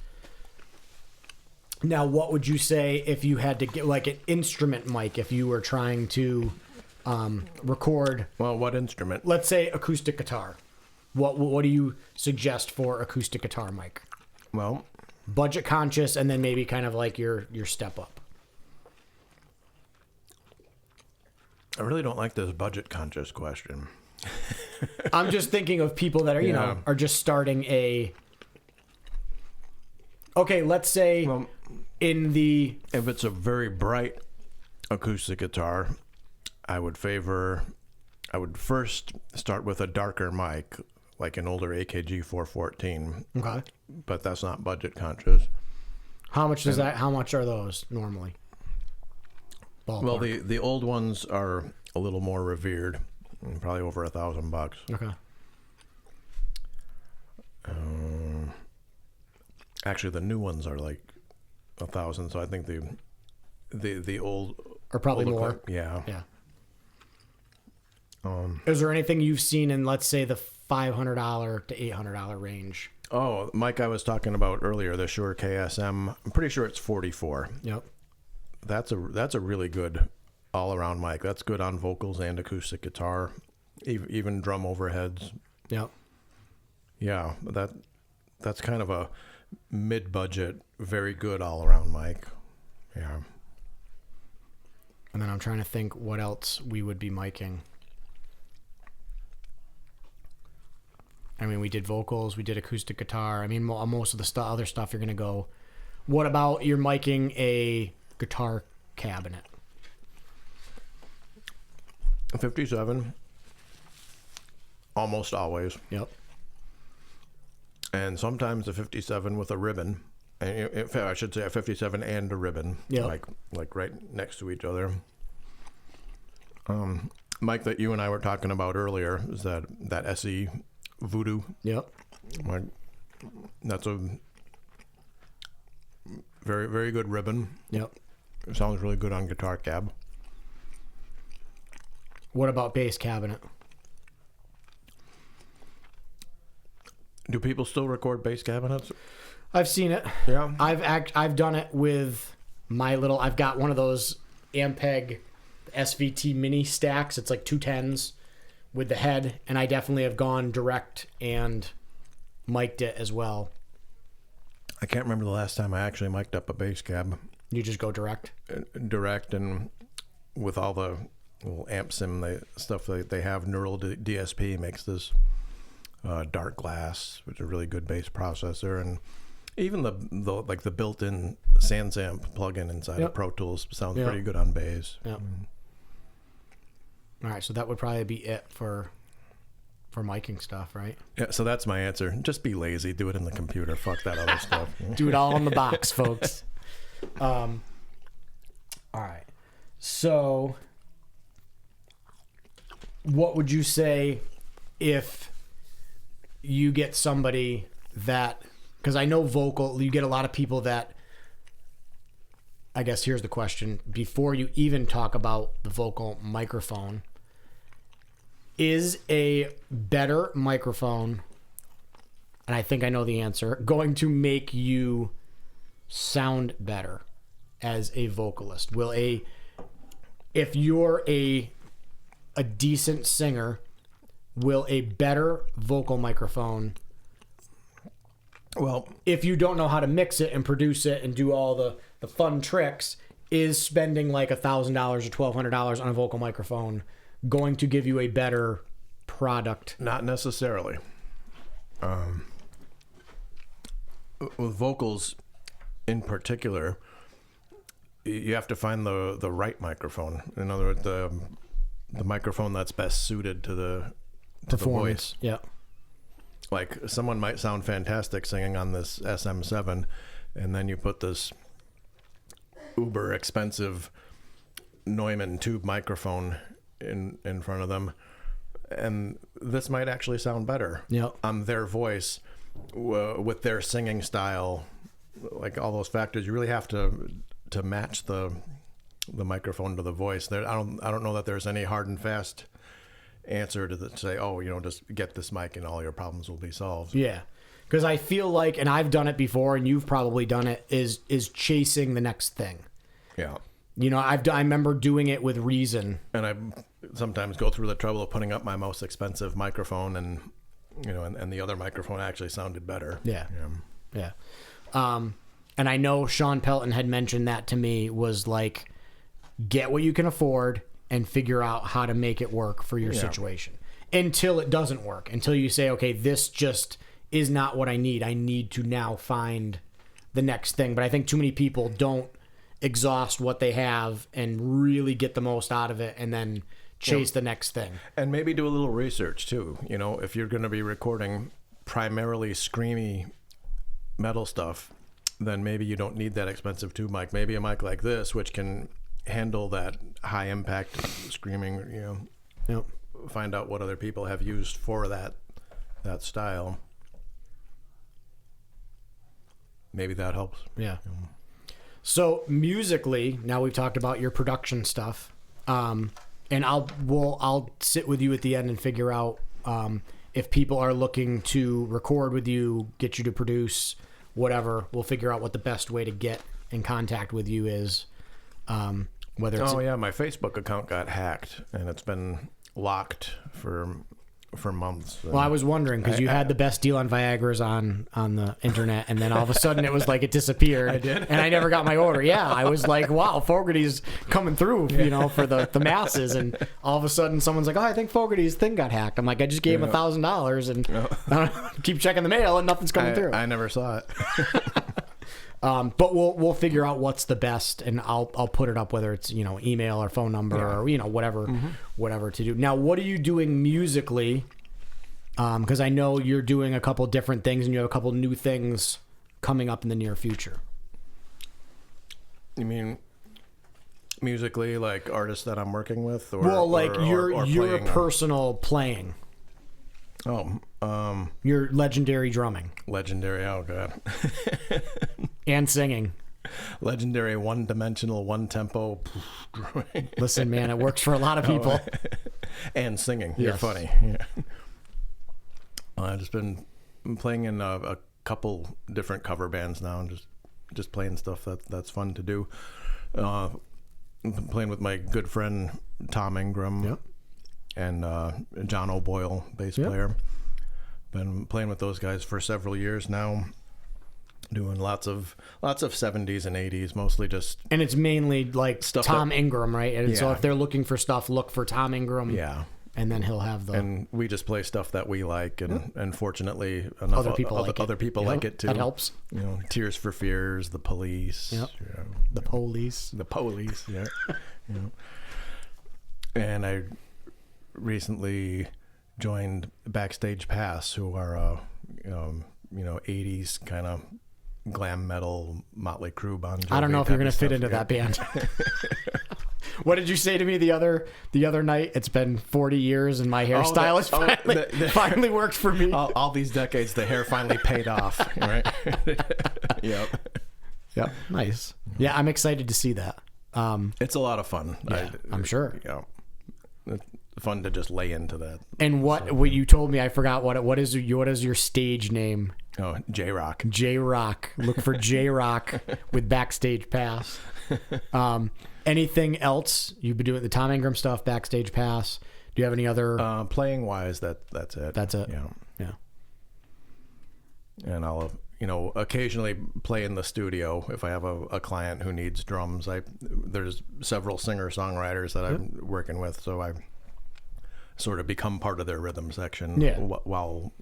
Now, what would you say if you had to get like an instrument mic if you were trying to record? Well, what instrument? Let's say acoustic guitar. What do you suggest for acoustic guitar mic? Well, budget conscious, and then maybe kind of like your step up. I really don't like this budget conscious question. I'm just thinking of people that are are just starting a. Okay, let's say if it's a very bright acoustic guitar, I would first start with a darker mic, like an older AKG 414. Okay. But that's not budget conscious. How much does that? How much are those normally? Ballpark. Well, the old ones are a little more revered, probably over $1,000. Okay. Actually, the new ones are like $1,000. So I think the old are probably more. Yeah. Yeah. Is there anything you've seen in, let's say, the $500 to $800 range? Oh, Mike, I was talking about earlier, the Shure KSM. I'm pretty sure it's 44. Yep. That's a really good all-around mic. That's good on vocals and acoustic guitar, even drum overheads. Yep. Yeah, that's kind of a mid-budget, very good all-around mic. Yeah. And then I'm trying to think what else we would be miking. I mean, we did vocals, we did acoustic guitar. I mean, most of the other stuff you're going to go. What about you're miking a guitar cabinet? 57, almost always. Yep. And sometimes a 57 with a ribbon. And in fact, I should say a 57 and a ribbon. Yep. Like right next to each other. Mike, that you and I were talking about earlier is that SE Voodoo. Yep. Like, that's a very, very good ribbon. Yep. It sounds really good on guitar cab. What about bass cabinet? Do people still record bass cabinets? I've seen it. Yeah. I've done it with I've got one of those Ampeg SVT mini stacks. It's like 210s with the head, and I definitely have gone direct and mic'd it as well. I can't remember the last time I actually mic'd up a bass cab. You just go direct? Direct, and with all the little amp sim stuff that they have, Neural DSP makes this dark glass, which is a really good bass processor, and even the built-in SansAmp plugin inside of Pro Tools sounds pretty good on bass. Yep. All right, so that would probably be it for miking stuff, right? Yeah, so that's my answer. Just be lazy. Do it in the computer. Fuck that other stuff. Do it all in the box, folks. All right. So what would you say if you get somebody that, because I know vocal, you get a lot of people that, I guess here's the question, before you even talk about the vocal microphone, is a better microphone, and I think I know the answer, going to make you sound better? as a vocalist? If you're a decent singer, will a better vocal microphone, Well, if you don't know how to mix it and produce it and do all the fun tricks, is spending like $1,000 or $1,200 on a vocal microphone going to give you a better product? not necessarily. With vocals in particular, you have to find the right microphone. In other words, the microphone that's best suited to the voice. Yeah. Like someone might sound fantastic singing on this SM7, and then you put this uber expensive Neumann tube microphone in front of them, and this might actually sound better on their voice with their singing style. Like all those factors, you really have to match the microphone to the voice. I don't know that there's any hard and fast answer to say, just get this mic and all your problems will be solved. Yeah. Because I feel like, and I've done it before, and you've probably done it, is chasing the next thing. Yeah. I remember doing it with Reason. And I sometimes go through the trouble of putting up my most expensive microphone, and and the other microphone actually sounded better. Yeah. And I know Sean Pelton had mentioned that to me, was like, get what you can afford and figure out how to make it work for your situation until it doesn't work, until you say, okay, this just is not what I need. I need to now find the next thing. But I think too many people don't exhaust what they have and really get the most out of it and then chase the next thing. And maybe do a little research too. If you're going to be recording primarily screamy metal stuff, then maybe you don't need that expensive tube mic. Maybe a mic like this, which can handle that high impact screaming, find out what other people have used for that style. Maybe that helps. Yeah. So musically, now we've talked about your production stuff, and I'll sit with you at the end and figure out if people are looking to record with you, get you to produce, whatever. We'll figure out what the best way to get in contact with you is. Whether it's my Facebook account got hacked and it's been locked for months. Well, I was wondering because you had the best deal on Viagra's on the internet, and then all of a sudden it was like it disappeared. I did, and I never got my order. Yeah, I was like, wow, Fogarty's coming through, for the masses, and all of a sudden someone's like, oh, I think Fogarty's thing got hacked. I'm like, I just gave him $1,000 and keep checking the mail and nothing's coming through. I never saw it. But we'll figure out what's the best, and I'll put it up, whether it's email or phone number or whatever to do. Now, what are you doing musically? Because I know you're doing a couple different things, and you have a couple new things coming up in the near future. You mean musically, like artists that I'm working with, or your personal playing? Your legendary drumming. Legendary, oh god. And singing. Legendary, one-dimensional, one-tempo. Listen, man, it works for a lot of people. And singing. You're funny. Yeah. I've just been playing in a couple different cover bands now, and just playing stuff that's fun to do. Playing with my good friend Tom Ingram and John O'Boyle, bass player. Been playing with those guys for several years now. Doing lots of 70s and 80s, mostly just. And it's mainly like stuff Tom Ingram, right? And so if they're looking for stuff, look for Tom Ingram. Yeah. And then he'll have the. And we just play stuff that we like, and fortunately, enough other people like it too. That helps. Tears for Fears, The Police. Yep. The Police. The Police. Yeah. And I recently joined Backstage Pass, who are 80s kind of glam metal Motley Crue, Bon Jovi. I don't know if you're going to fit into that band. What did you say to me the other night? It's been 40 years and my hairstyle has finally worked for me. All these decades, the hair finally paid off, right? Yep. Nice. Yeah, I'm excited to see that. It's a lot of fun. Yeah, I'm sure. It's fun to just lay into that. And what you told me, I forgot what is your stage name Oh, J-Rock. J-Rock. Look for J-Rock with Backstage Pass. Anything else you've been doing? The Tom Ingram stuff, Backstage Pass. Do you have any other? Playing wise, that's it. That's it. Yeah. And I'll, occasionally play in the studio if I have a client who needs drums. There's several singer-songwriters that I'm working with, so I sort of become part of their rhythm section while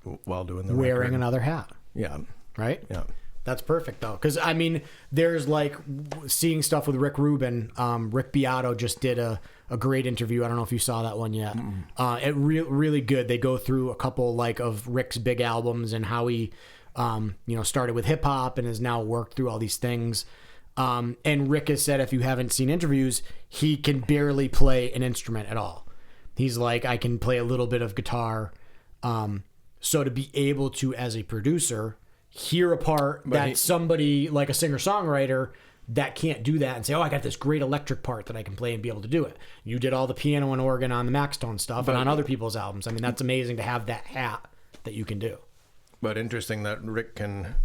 doing the wearing record. another hat. Yeah. Right? Yeah. That's perfect, though. Because, I mean, there's like seeing stuff with Rick Rubin. Rick Beato just did a great interview. I don't know if you saw that one yet. It really good. They go through a couple of Rick's big albums and how he, started with hip hop and has now worked through all these things. And Rick has said, if you haven't seen interviews, he can barely play an instrument at all. He's like, I can play a little bit of guitar. So to be able to, as a producer, hear a part somebody like a singer-songwriter that can't do that and say, oh, I got this great electric part that I can play and be able to do it. You did all the piano and organ on the Maxtone stuff and on other people's albums. I mean, that's amazing to have that hat that you can do. But interesting that Rick can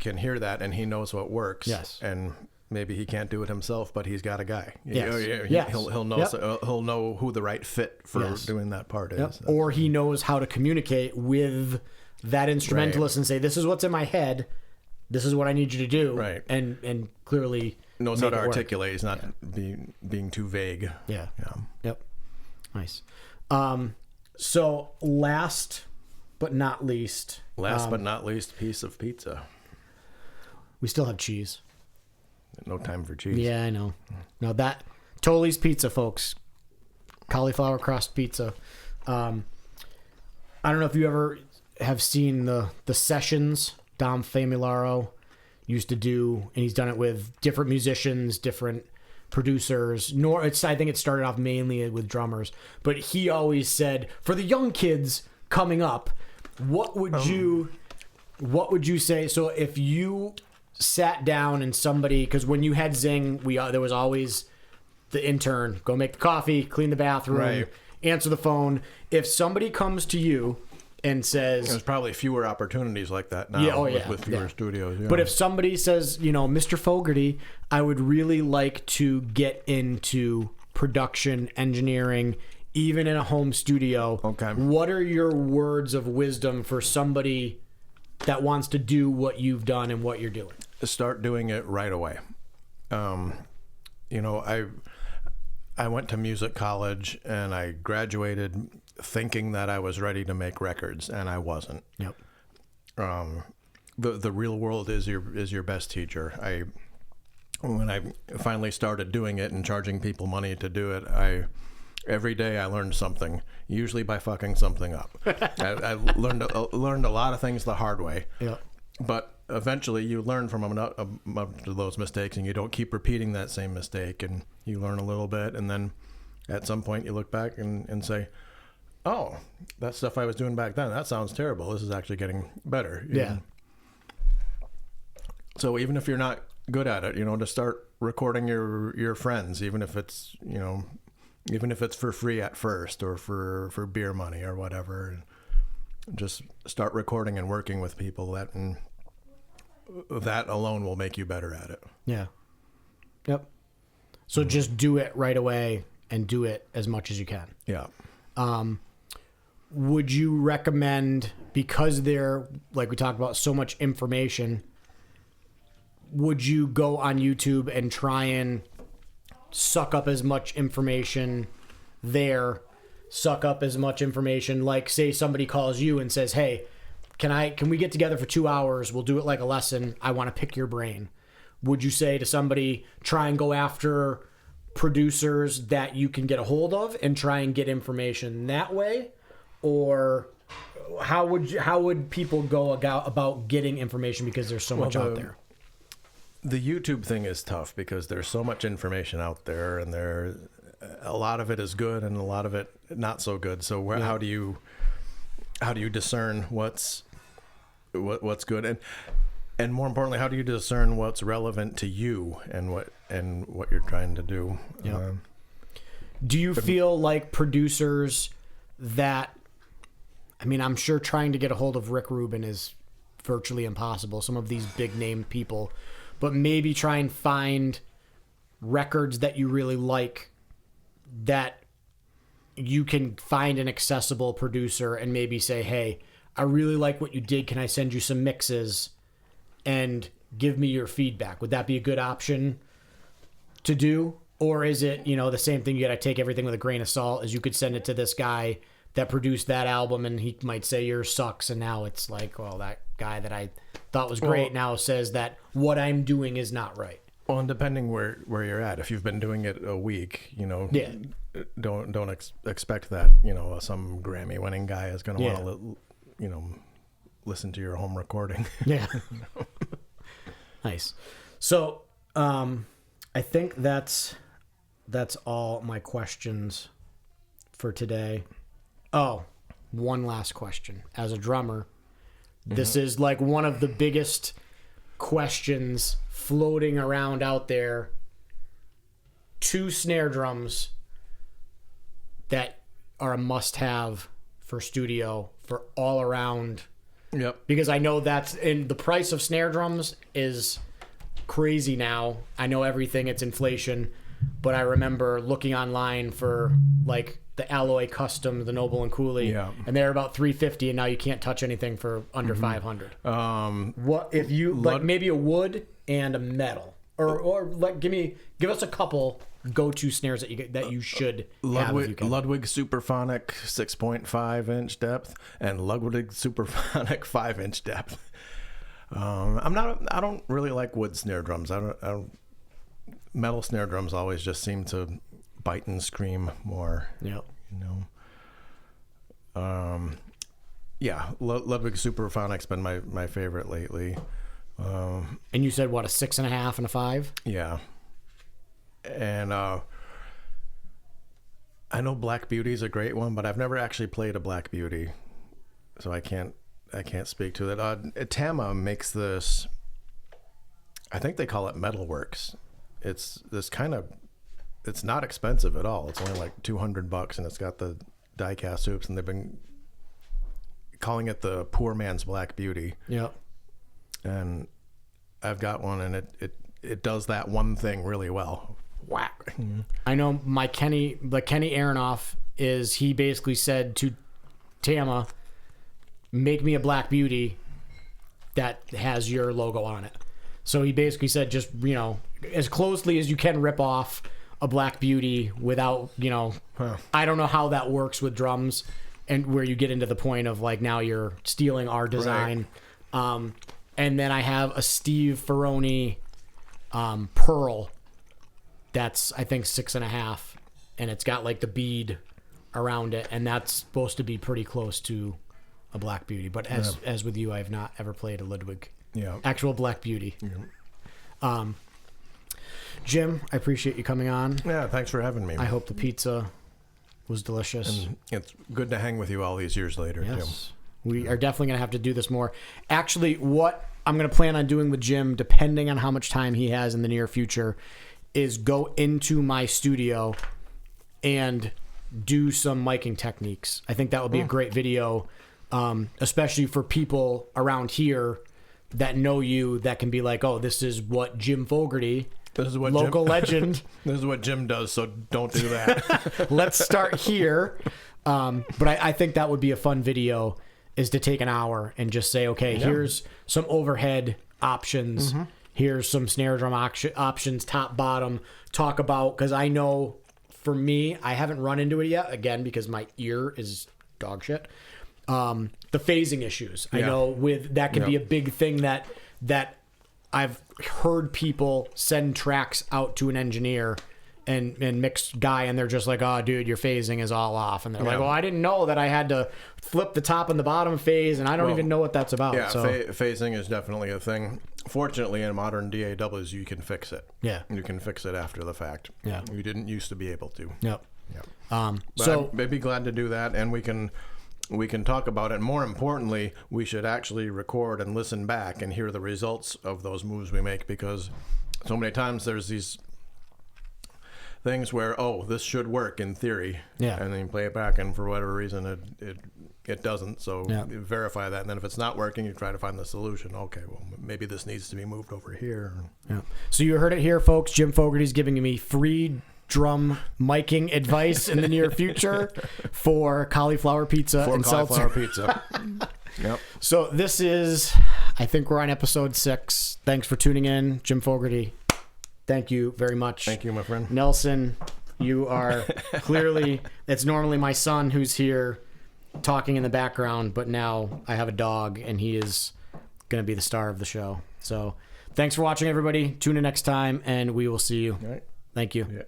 hear that and he knows what works. Yes. And maybe he can't do it himself, but he's got a guy. Yes. He'll know he'll know who the right fit for doing that part is. Or he knows how to communicate with that instrumentalist and say, this is what's in my head. This is what I need you to do. Right. And clearly knows how to articulate. He's not being too vague. Yeah. Yep. Nice. So last but not least. Piece of pizza. We still have cheese. No time for cheese. Yeah, I know. No, that Tolly's Pizza, folks. Cauliflower crust pizza. I don't know if you ever have seen the sessions Dom Famularo used to do, and he's done it with different musicians, different producers. I think it started off mainly with drummers, but he always said, for the young kids coming up, what would you say? So if you sat down and somebody, because when you had Zing, there was always the intern, go make the coffee, clean the bathroom, answer the phone. If somebody comes to you and says, there's probably fewer opportunities like that now with fewer studios. But if somebody says, Mr. Fogarty, I would really like to get into production, engineering, even in a home studio. Okay. What are your words of wisdom for somebody that wants to do what you've done and what you're doing? Start doing it right away. I went to music college and I graduated thinking that I was ready to make records, and I wasn't. Yep. The real world is your best teacher. When I finally started doing it and charging people money to do it, every day I learned something, usually by fucking something up. I learned a lot of things the hard way. Yeah. But eventually you learn from those mistakes, and you don't keep repeating that same mistake, and you learn a little bit, and then at some point you look back and say, oh, that stuff I was doing back then, that sounds terrible. This is actually getting better. Yeah. So even if you're not good at it, to start recording your friends, even if it's for free at first or for beer money or whatever, just start recording and working with people and that alone will make you better at it. Yeah. Yep. So just do it right away and do it as much as you can. Yeah. Would you recommend, because like we talked about, so much information, would you go on YouTube and try and suck up as much information there, suck up as much information, like say somebody calls you and says, hey, can we get together for 2 hours? We'll do it like a lesson. I want to pick your brain. Would you say to somebody, try and go after producers that you can get a hold of and try and get information that way? Or how would people go about getting information, because there's so much out there? The YouTube thing is tough because there's so much information out there, and a lot of it is good and a lot of it not so good. So how do you discern what's good, and more importantly, how do you discern what's relevant to you and what you're trying to do? Yeah. Do you feel like producers that, I'm sure trying to get a hold of Rick Rubin is virtually impossible, some of these big name people, but maybe try and find records that you really like that you can find an accessible producer and maybe say, hey, I really like what you did. Can I send you some mixes and give me your feedback? Would that be a good option to do? Or is it, the same thing? You got to take everything with a grain of salt, as you could send it to this guy that produced that album and he might say yours sucks. And now it's like, well, that guy that I thought was great now says that what I'm doing is not right. Well, and depending where you're at, if you've been doing it a week, Yeah. don't expect that, some Grammy-winning guy is going to want to, listen to your home recording. Yeah. Nice. So, I think that's all my questions for today. Oh, one last question. As a drummer, this is like one of the biggest questions floating around out there. 2 snare drums that are a must-have for studio, for all around. Yep. Because I know that's in the price of snare drums is crazy now. I know everything, it's inflation, but I remember looking online for like the Alloy Custom, the Noble and Cooley, and they're about $350, and now you can't touch anything for under $500. What if you like maybe a wood and a metal, or like give us a couple go-to snares that you should have if you can. Ludwig Superphonic 6.5-inch depth and Ludwig Superphonic 5-inch depth. I don't really like wood snare drums. Metal snare drums always just seem to bite and scream more. Yep. Ludwig Superphonic's been my favorite lately. And you said what, a 6.5 and a 5? Yeah. And I know Black Beauty's a great one, but I've never actually played a Black Beauty, so I can't speak to that. Tama makes this. I think they call it Metalworks. It's this kind of. It's not expensive at all. It's only like $200, and it's got the die-cast hoops, and they've been calling it the poor man's Black Beauty. Yep. And I've got one, and it does that one thing really well. Whack. I know Kenny Aronoff he basically said to Tama, make me a Black Beauty that has your logo on it. So he basically said, just, as closely as you can rip off a Black Beauty without, I don't know how that works with drums and where you get into the point of like, now you're stealing our design. Right. And then I have a Steve Ferroni Pearl that's, I think, 6.5, and it's got like the bead around it, and that's supposed to be pretty close to a Black Beauty. But as with you, I've not ever played a Ludwig. Yeah. Actual Black Beauty. Yeah. Jim, I appreciate you coming on. Yeah, thanks for having me. I hope the pizza was delicious. And it's good to hang with you all these years later, yes. Jim. We are definitely going to have to do this more. Actually, what I'm going to plan on doing with Jim, depending on how much time he has in the near future, is go into my studio and do some miking techniques. I think that would be a great video, especially for people around here that know you, that can be like, oh, this is what Jim Fogarty, local legend. This is what Jim does, so don't do that. Let's start here. But I think that would be a fun video, is to take an hour and just say, okay, here's some overhead options. Here's some snare drum options, top, bottom. Talk about, because I know for me, I haven't run into it yet, again, because my ear is dog shit. The phasing issues. I know that can be a big thing that I've heard people send tracks out to an engineer and mix guy, and they're just like, oh, dude, your phasing is all off. And they're like, well, I didn't know that I had to flip the top and the bottom phase, and I don't even know what that's about. Yeah, so. Phasing is definitely a thing. Fortunately, in modern DAWs, you can fix it. Yeah. You can fix it after the fact. Yeah. You didn't used to be able to. Yep. So I'd be glad to do that, and we can talk about it. More importantly, we should actually record and listen back and hear the results of those moves we make, because so many times there's these things where, oh, this should work in theory, and then you play it back, and for whatever reason it doesn't. So you verify that, and then if it's not working, you try to find the solution. Okay, well, maybe this needs to be moved over here. Yeah. So you heard it here, folks. Jim Fogarty's giving me free drum miking advice in the near future for cauliflower pizza and cauliflower seltzer. pizza. Yep. So this is, I think we're on episode 6. Thanks for tuning in, Jim Fogarty. Thank you very much. Thank you, my friend. Nelson, you are clearly, it's normally my son who's here talking in the background, but now I have a dog and he is going to be the star of the show. So thanks for watching, everybody. Tune in next time and we will see you. All right. Thank you. Yeah.